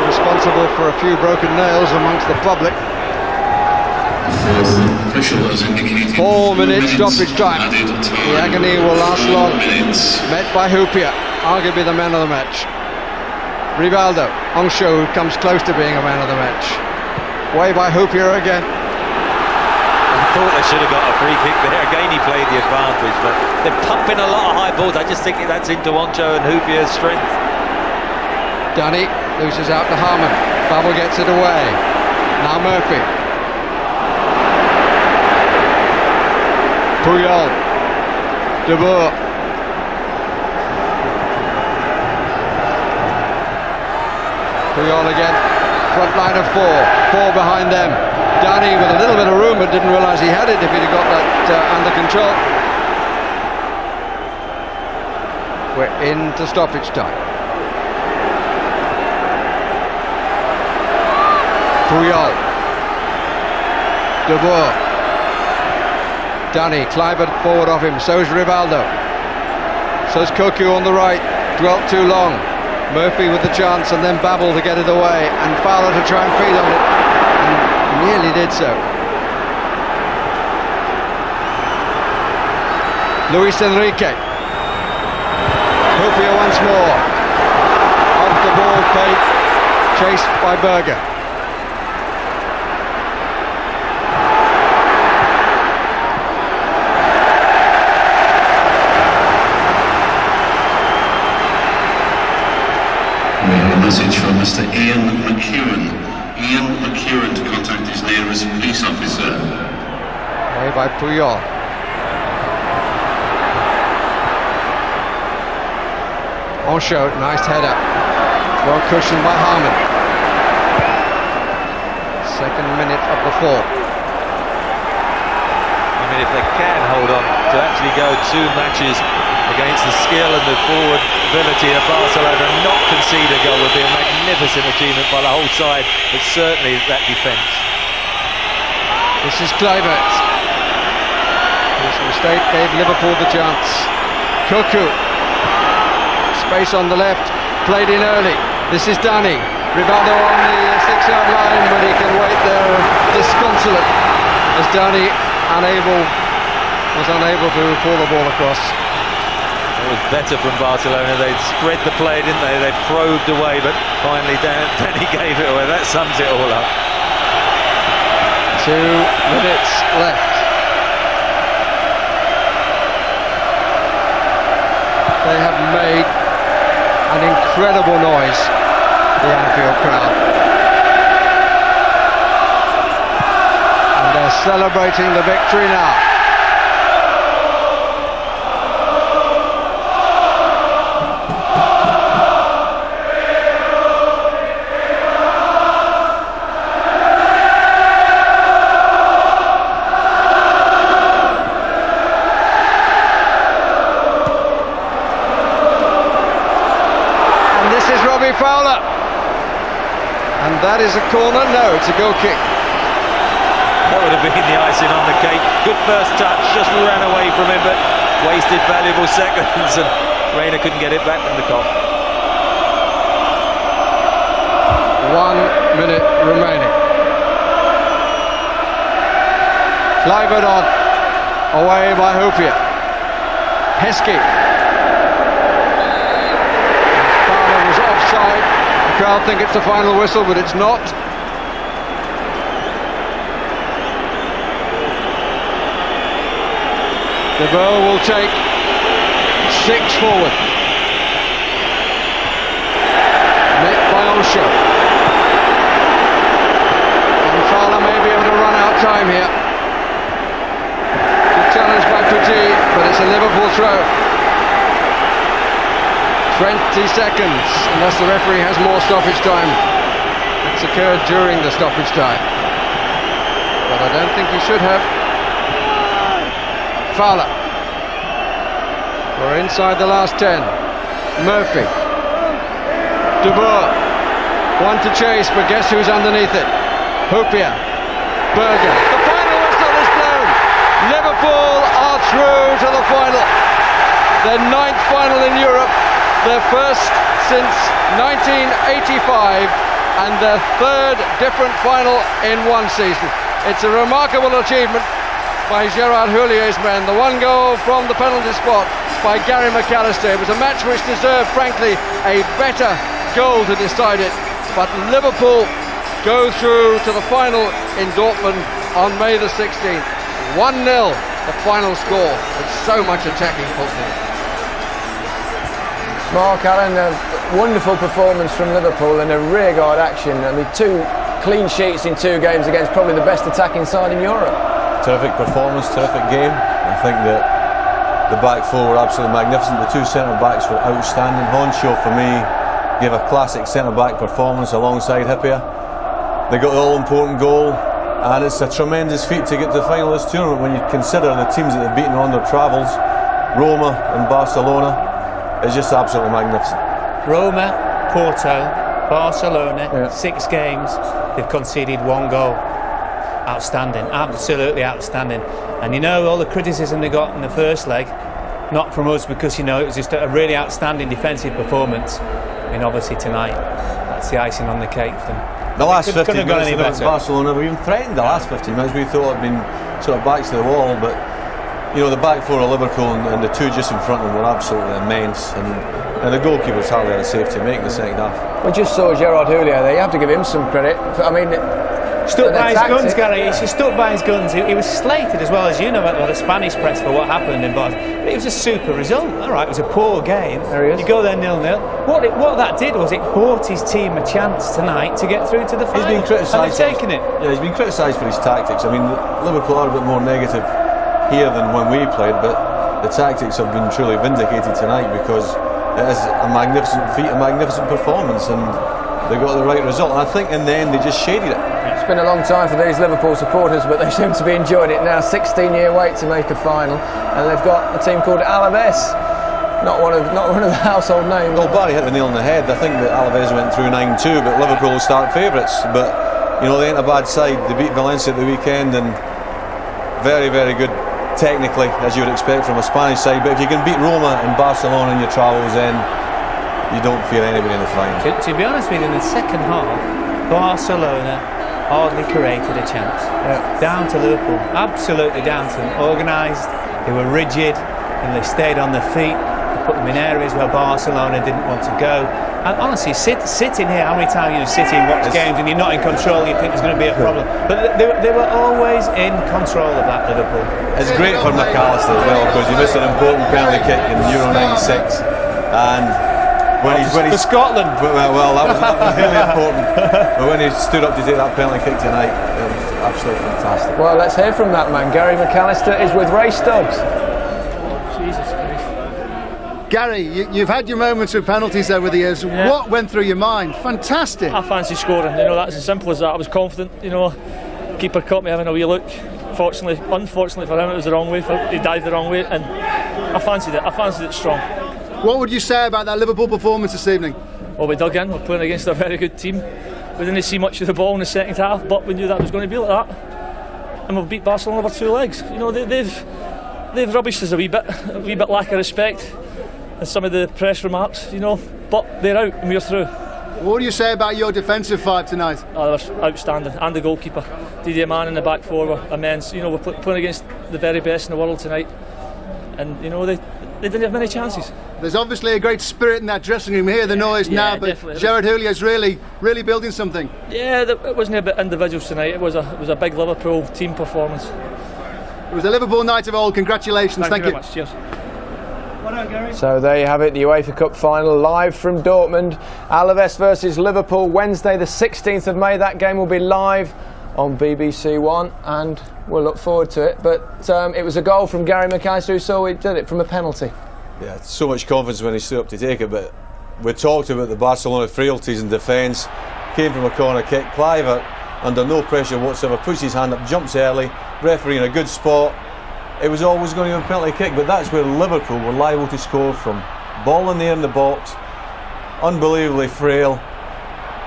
Responsible for a few broken nails amongst the public. 4 minutes stoppage time. The agony will last long. Met by Hoopier, arguably the man of the match. Rivaldo, Ongsho, who comes close to being a man of the match. Way by Hoopier again. I thought they should have got a free kick there. Again, he played the advantage, but they're pumping a lot of high balls. I just think that's into Ongsho and Hoopier's strength. Dani loses out to Harman. Bubble gets it away. Now Murphy. Puyol. De Boer. Puyol again. front line of four behind them. Downey with a little bit of room, but didn't realise he had it if he'd have got that under control. We're into stoppage time. Puyol, De Boer, Downey, Kluivert forward of him, so's Rivaldo, so's Cocu on the right, dwelt too long. Murphy with the chance and then Babel to get it away, and Fowler to try and feed on it, and nearly did so. Luis Enrique, Hupia once more, off the ball fake, chased by Berger. We have a message from Mr. Ian McEwen. Ian McEwen to contact his nearest police officer. Away by Puyol. Oncho, nice header. Well cushioned by Harman. Second minute of the fourth. I mean, if they can hold on to actually go 2 matches against the skill and the forward ability of Barcelona and not concede a goal would be a magnificent achievement by the whole side, but certainly that defence. This is Kluivert. His mistake gave Liverpool the chance. Cocu. Space on the left, played in early. This is Downey. Rivaldo on the 6-yard line, but he can wait there disconsolate as Downey was unable to pull the ball across. It was better from Barcelona. They'd spread the play, didn't they? They probed away, but finally Danny gave it away. That sums it all up. 2 minutes left. They have made an incredible noise, the Anfield crowd. And they're celebrating the victory now. Fowler, and that is a corner. No, it's a goal kick. That would have been the icing on the cake. Good first touch, just ran away from him, but wasted valuable seconds, and Reina couldn't get it back from the Kop. 1 minute remaining. Kluivert on, away by Hupia. Heskey. Offside. The crowd think it's the final whistle, but it's not. De Boer will take 6 forward. Nicked by Oncho. And Fowler may be able to run out time here. Good challenge by Petit, but it's a Liverpool throw. 20 seconds, unless the referee has more stoppage time. It's occurred during the stoppage time, but I don't think he should have. Fowler. We're inside the last 10. Murphy. De Boer. One to chase, but guess who's underneath it? Hupia. Berger. The final whistle is blown. Liverpool are through to the final. Their 9th final in Europe. Their first since 1985 and their 3rd different final in one season. It's a remarkable achievement by Gerard Houlier's men. The 1 goal from the penalty spot by Gary McAllister. It was a match which deserved, frankly, a better goal to decide it. But Liverpool go through to the final in Dortmund on May the 16th. 1-0, the final score. It's so much attacking football. Mark Allen, a wonderful performance from Liverpool and a rearguard action. I mean, 2 clean sheets in 2 games against probably the best attacking side in Europe. Terrific performance, terrific game. I think that the back 4 were absolutely magnificent. The 2 centre-backs were outstanding. Oncho, for me, gave a classic centre-back performance alongside Hippier. They got the all-important goal, and it's a tremendous feat to get to the final of this tournament when you consider the teams that they've beaten on their travels. Roma and Barcelona is just absolutely magnificent. Roma, Porto, Barcelona, 6 games, they've conceded 1 goal. Outstanding, absolutely outstanding. And you know, all the criticism they got in the first leg, not from us, because you know it was just a really outstanding defensive performance. I mean, obviously tonight, that's the icing on the cake for them. The last 15 couldn't have gone minutes any of better. Barcelona, we even threatened the last 15 minutes. We thought it'd been sort of backs to the wall, but you know, the back four of Liverpool and the 2 just in front of them were absolutely immense, and the goalkeeper's hardly had a save to make in the second half. We just saw Gerard Houllier there. You have to give him some credit. I mean, stuck by his guns, Gary. He stuck by his guns. He was slated as well, as you know, by the Spanish press for what happened in Barcelona. But it was a super result. All right, it was a poor game. There he is. You go there 0-0. What that did was it bought his team a chance tonight to get through to the final. He's been criticised. And they've taken it. Yeah, he's been criticised for his tactics. I mean, Liverpool are a bit more negative here than when we played, but the tactics have been truly vindicated tonight because it is a magnificent feat, a magnificent performance, and they got the right result. And I think in the end they just shaded it. It's been a long time for these Liverpool supporters, but they seem to be enjoying it now. 16-year wait to make a final, and they've got a team called Alaves. Not one of the household names. Well, Barry hit the nail on the head. I think that Alaves went through 9-2, but Liverpool will start favourites. But you know, they ain't a bad side. They beat Valencia at the weekend, and very, very good technically, as you would expect from a Spanish side. But if you can beat Roma and Barcelona in your travels, then you don't fear anybody in the final. To be honest with you, in the second half, Barcelona hardly created a chance. Down to Liverpool, absolutely down to them. Organised, they were rigid, and they stayed on their feet. They put them in areas where Barcelona didn't want to go. And honestly, sitting here, how many times you sit and watch games and you're not in control, you think there's going to be a problem. But they were always in control of that, Liverpool. It's great for McAllister as well, because he missed an important penalty kick in Euro 96, and when he's for Scotland. Well, that was really important. But when he stood up to take that penalty kick tonight, it was absolutely fantastic. Well, let's hear from that man. Gary McAllister is with Ray Stubbs. Jesus Christ. Gary, you've had your moments with penalties over the years. Yeah. What went through your mind? Fantastic. I fancy scoring, you know, that's as simple as that. I was confident, you know, keeper caught me having a wee look. Unfortunately for him, it was the wrong way. He dived the wrong way, and I fancied it strong. What would you say about that Liverpool performance this evening? Well, we dug in, we're playing against a very good team. We didn't see much of the ball in the second half, but we knew that was going to be like that. And we've beat Barcelona over 2 legs. You know, they've rubbished us a wee bit lack of respect in some of the press remarks, you know, but they're out and we're through. What do you say about your defensive five tonight? Oh, they were outstanding, and the goalkeeper. Didier Mann in the back four were immense. You know, we're playing against the very best in the world tonight, and you know, they didn't have many chances. There's obviously a great spirit in that dressing room. Hear the noise now, but definitely. Gerard Houllier is really building something. Yeah, it wasn't about individuals tonight. It was a big Liverpool team performance. It was a Liverpool night of old. Congratulations. Thank you Thank very much. Cheers. Well done, Gary. So there you have it, the UEFA Cup final live from Dortmund. Alaves versus Liverpool, Wednesday the 16th of May. That game will be live on BBC One, and we'll look forward to it. But it was a goal from Gary McAllister, who saw he did it from a penalty. Yeah, so much confidence when he stood up to take it, but we talked about the Barcelona frailties in defence. Came from a corner kick. Kluivert, under no pressure whatsoever, puts his hand up, jumps early, referee in a good spot. It was always going to be a penalty kick, but that's where Liverpool were liable to score from. Ball in the air in the box, unbelievably frail,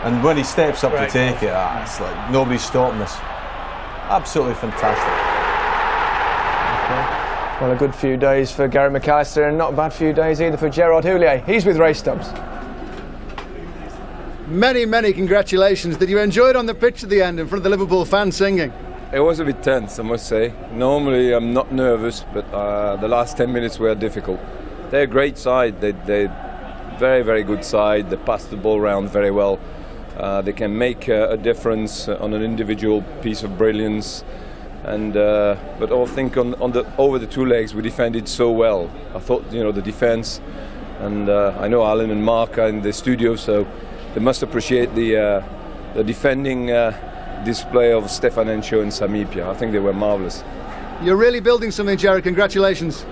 and when he steps up to take it, it's like nobody's stopping this. Absolutely fantastic. Okay. Well, a good few days for Gary McAllister, and not a bad few days either for Gerard Houllier. He's with Ray Stubbs. Many congratulations. Did you enjoy it on the pitch at the end in front of the Liverpool fans singing? It was a bit tense, I must say. Normally I'm not nervous, but the last 10 minutes were difficult. They're a great side. They're very good side. They pass the ball around very well. They can make a difference on an individual piece of brilliance. And but I think over the 2 legs we defended so well. I thought, you know, the defence, and I know Alan and Mark are in the studio, so they must appreciate the defending display of Stefan Encho and Sami Hyypiä. I think they were marvellous. You're really building something, Gerard. Congratulations.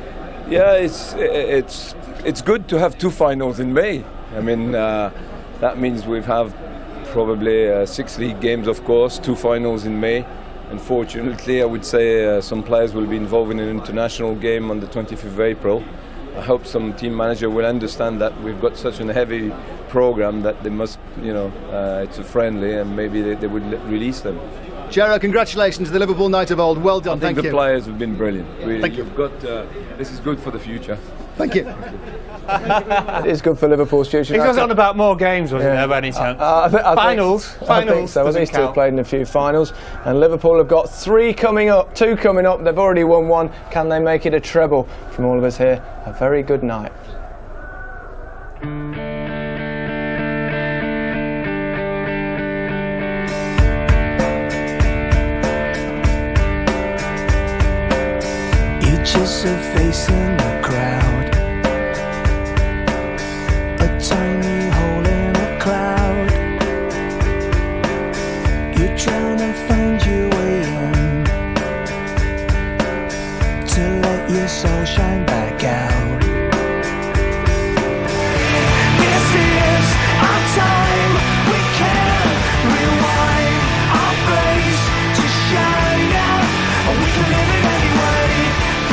Yeah, it's good to have 2 finals in May. I mean, that means we have probably 6 league games, of course, 2 finals in May. Unfortunately, I would say some players will be involved in an international game on the 25th of April. I hope some team manager will understand that we've got such a heavy program that they must, it's a friendly, and maybe they would release them. Gerard, congratulations to the Liverpool Knight of old. Well done, thank you. The players have been brilliant. Really. Thank you. You've got, this is good for the future. Thank you. It is good for Liverpool's future. He was on about more games, wasn't there, by any chance? Finals. I think so. I think he's still played in a few finals. And Liverpool have got 2 coming up. They've already won 1. Can they make it a treble? From all of us here, a very good night. You're just a face in the crowd, a tiny hole in a cloud. You're trying to find your way in, to let your soul shine back out. This is our time, we can't rewind. Our place to shine now, and we can live it anyway.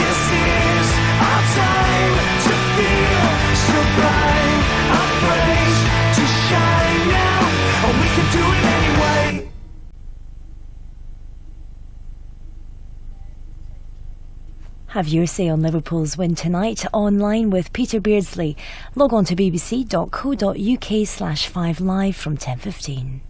This is our time to feel sublime. Our place to shine now, and we can do it anyway. Have your say on Liverpool's win tonight online with Peter Beardsley. Log on to bbc.co.uk/5live from 10:15.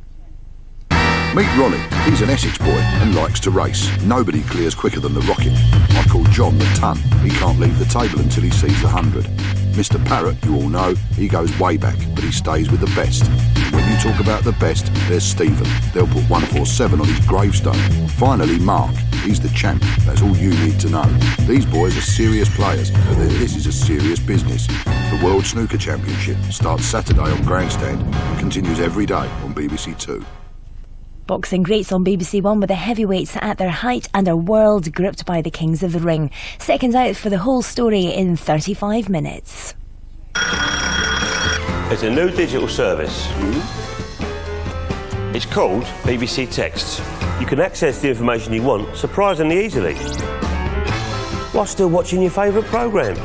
Meet Ronnie. He's an Essex boy and likes to race. Nobody clears quicker than the Rocket. I call John the Ton. He can't leave the table until he sees the 100. Mr. Parrott, you all know, he goes way back, but he stays with the best. When you talk about the best, there's Stephen. They'll put 147 on his gravestone. Finally, Mark. He's the champ. That's all you need to know. These boys are serious players, but then this is a serious business. The World Snooker Championship starts Saturday on Grandstand and continues every day on BBC Two. Boxing greats on BBC One with the heavyweights at their height and a world gripped by the kings of the ring. Seconds out for the whole story in 35 minutes. It's a new digital service. It's called BBC Text. You can access the information you want surprisingly easily, while still watching your favourite programme.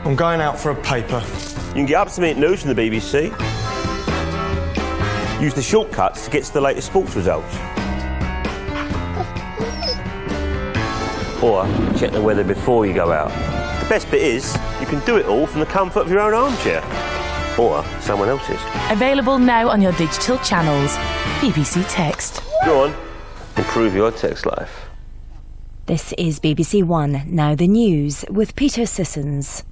I'm going out for a paper. You can get up-to-minute news from the BBC. Use the shortcuts to get to the latest sports results. Or check the weather before you go out. The best bit is, you can do it all from the comfort of your own armchair. Or someone else's. Available now on your digital channels. BBC Text. Go on, improve your text life. This is BBC One, now the news, with Peter Sissons.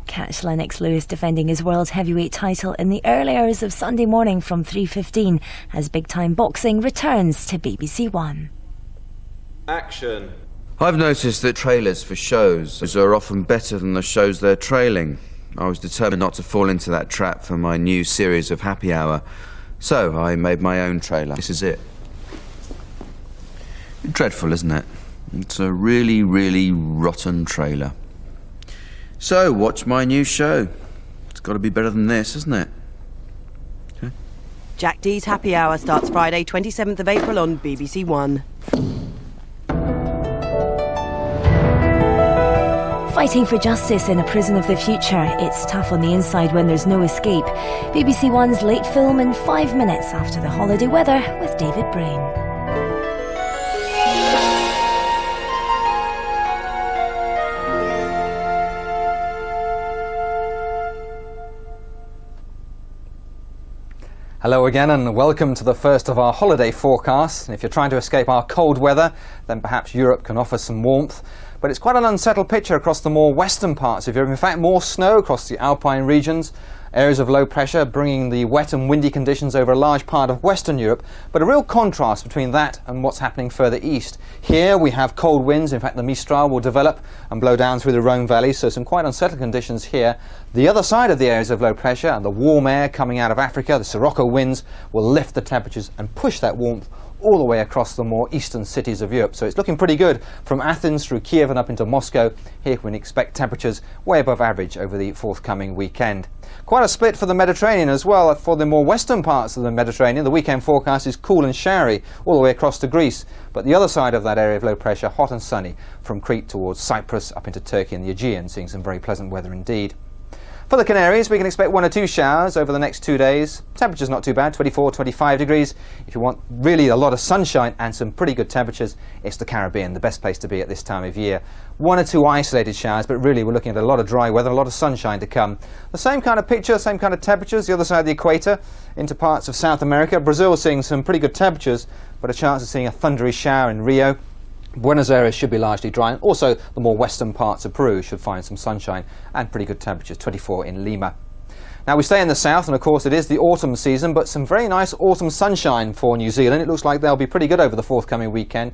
Catch Lennox Lewis defending his world heavyweight title in the early hours of Sunday morning from 3:15 as Big Time Boxing returns to BBC One. Action. I've noticed that trailers for shows are often better than the shows they're trailing. I was determined not to fall into that trap for my new series of Happy Hour, so I made my own trailer. This is it. Dreadful, isn't it? It's a really, really rotten trailer. So, watch my new show. It's got to be better than this, hasn't it? Okay. Jack D's Happy Hour starts Friday, 27th of April on BBC One. Fighting for justice in a prison of the future. It's tough on the inside when there's no escape. BBC One's late film in 5 minutes after the holiday weather with David Brain. Hello again and welcome to the first of our holiday forecasts. If you're trying to escape our cold weather, then perhaps Europe can offer some warmth. But it's quite an unsettled picture across the more western parts of Europe. In fact, more snow across the Alpine regions, areas of low pressure bringing the wet and windy conditions over a large part of Western Europe, but a real contrast between that and what's happening further east. Here we have cold winds. In fact, the Mistral will develop and blow down through the Rhone Valley, so some quite unsettled conditions here. The other side of the areas of low pressure and the warm air coming out of Africa, the Sirocco winds, will lift the temperatures and push that warmth all the way across the more eastern cities of Europe. So it's looking pretty good from Athens through Kiev and up into Moscow. Here we can expect temperatures way above average over the forthcoming weekend. Quite a split for the Mediterranean as well. For the more western parts of the Mediterranean, the weekend forecast is cool and showery all the way across to Greece. But the other side of that area of low pressure, hot and sunny from Crete towards Cyprus up into Turkey and the Aegean, seeing some very pleasant weather indeed. For the Canaries, we can expect 1 or 2 showers over the next 2 days. Temperatures not too bad, 24, 25 degrees. If you want really a lot of sunshine and some pretty good temperatures, it's the Caribbean, the best place to be at this time of year. 1 or 2 isolated showers, but really we're looking at a lot of dry weather, a lot of sunshine to come. The same kind of picture, same kind of temperatures, the other side of the equator, into parts of South America. Brazil seeing some pretty good temperatures, but a chance of seeing a thundery shower in Rio. Buenos Aires should be largely dry, and also the more western parts of Peru should find some sunshine and pretty good temperatures, 24 in Lima. Now we stay in the south, and of course it is the autumn season, but some very nice autumn sunshine for New Zealand. It looks like they'll be pretty good over the forthcoming weekend.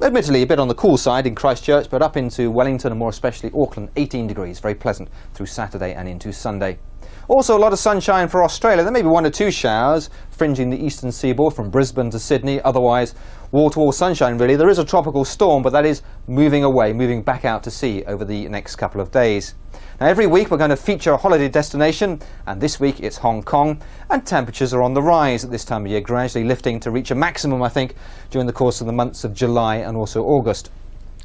Admittedly a bit on the cool side in Christchurch, but up into Wellington and more especially Auckland, 18 degrees, very pleasant through Saturday and into Sunday. Also a lot of sunshine for Australia. There may be 1 or 2 showers fringing the eastern seaboard from Brisbane to Sydney. Otherwise, wall-to-wall sunshine really. There is a tropical storm, but that is moving away, moving back out to sea over the next couple of days. Now every week we're going to feature a holiday destination, and this week it's Hong Kong, and temperatures are on the rise at this time of year, gradually lifting to reach a maximum, I think, during the course of the months of July and also August.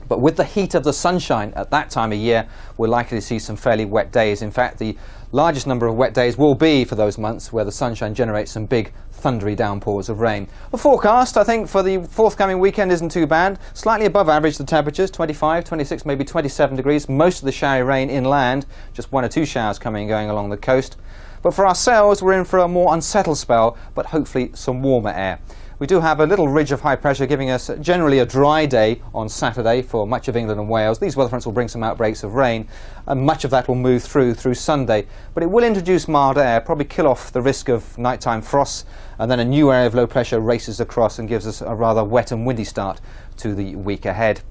But with the heat of the sunshine at that time of year, we're likely to see some fairly wet days. In fact, the largest number of wet days will be for those months where the sunshine generates some big thundery downpours of rain. The forecast, I think, for the forthcoming weekend isn't too bad. Slightly above average the temperatures, 25, 26, maybe 27 degrees. Most of the showery rain inland, just 1 or 2 showers coming and going along the coast. But for ourselves, we're in for a more unsettled spell, but hopefully some warmer air. We do have a little ridge of high pressure giving us generally a dry day on Saturday for much of England and Wales. These weather fronts will bring some outbreaks of rain, and much of that will move through Sunday. But it will introduce mild air, probably kill off the risk of nighttime frosts, and then a new area of low pressure races across and gives us a rather wet and windy start to the week ahead.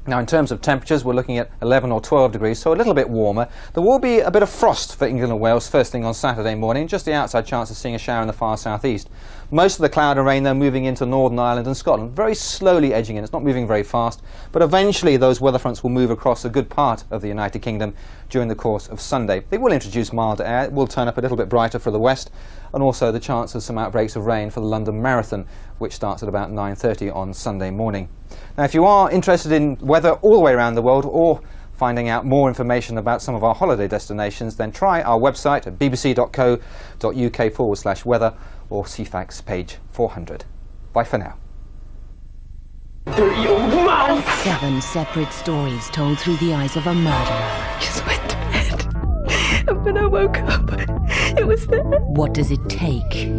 Now in terms of temperatures, we're looking at 11 or 12 degrees, so a little bit warmer. There will be a bit of frost for England and Wales first thing on Saturday morning, just the outside chance of seeing a shower in the far southeast. Most of the cloud and rain though moving into Northern Ireland and Scotland, very slowly edging in. It's not moving very fast, but eventually those weather fronts will move across a good part of the United Kingdom during the course of Sunday. They will introduce mild air, it will turn up a little bit brighter for the west, and also the chance of some outbreaks of rain for the London Marathon, which starts at about 9:30 on Sunday morning. Now if you are interested in weather all the way around the world, or finding out more information about some of our holiday destinations, then try our website at bbc.co.uk/weather or CFAX page 400. Bye for now. Dirty old man! 7 separate stories told through the eyes of a murderer. Just went to bed. And when I woke up, it was there. What does it take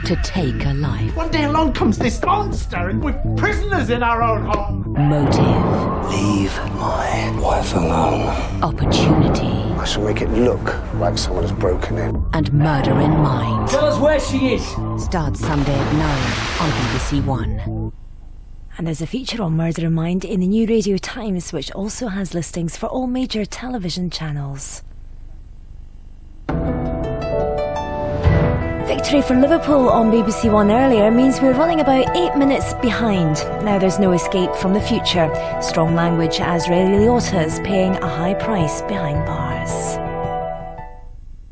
to take a life? One day along comes this monster, and we're prisoners in our own home. Motive. Leave my wife alone. Opportunity. I shall make it look like someone has broken in. And murder in mind. Tell us where she is. Starts Sunday at 9 on BBC One. And there's a feature on Murder in Mind in the New Radio Times, which also has listings for all major television channels. Victory for Liverpool on BBC One earlier means we're running about 8 minutes behind. Now there's no escape from the future. Strong language as Ray Liotta is paying a high price behind bars.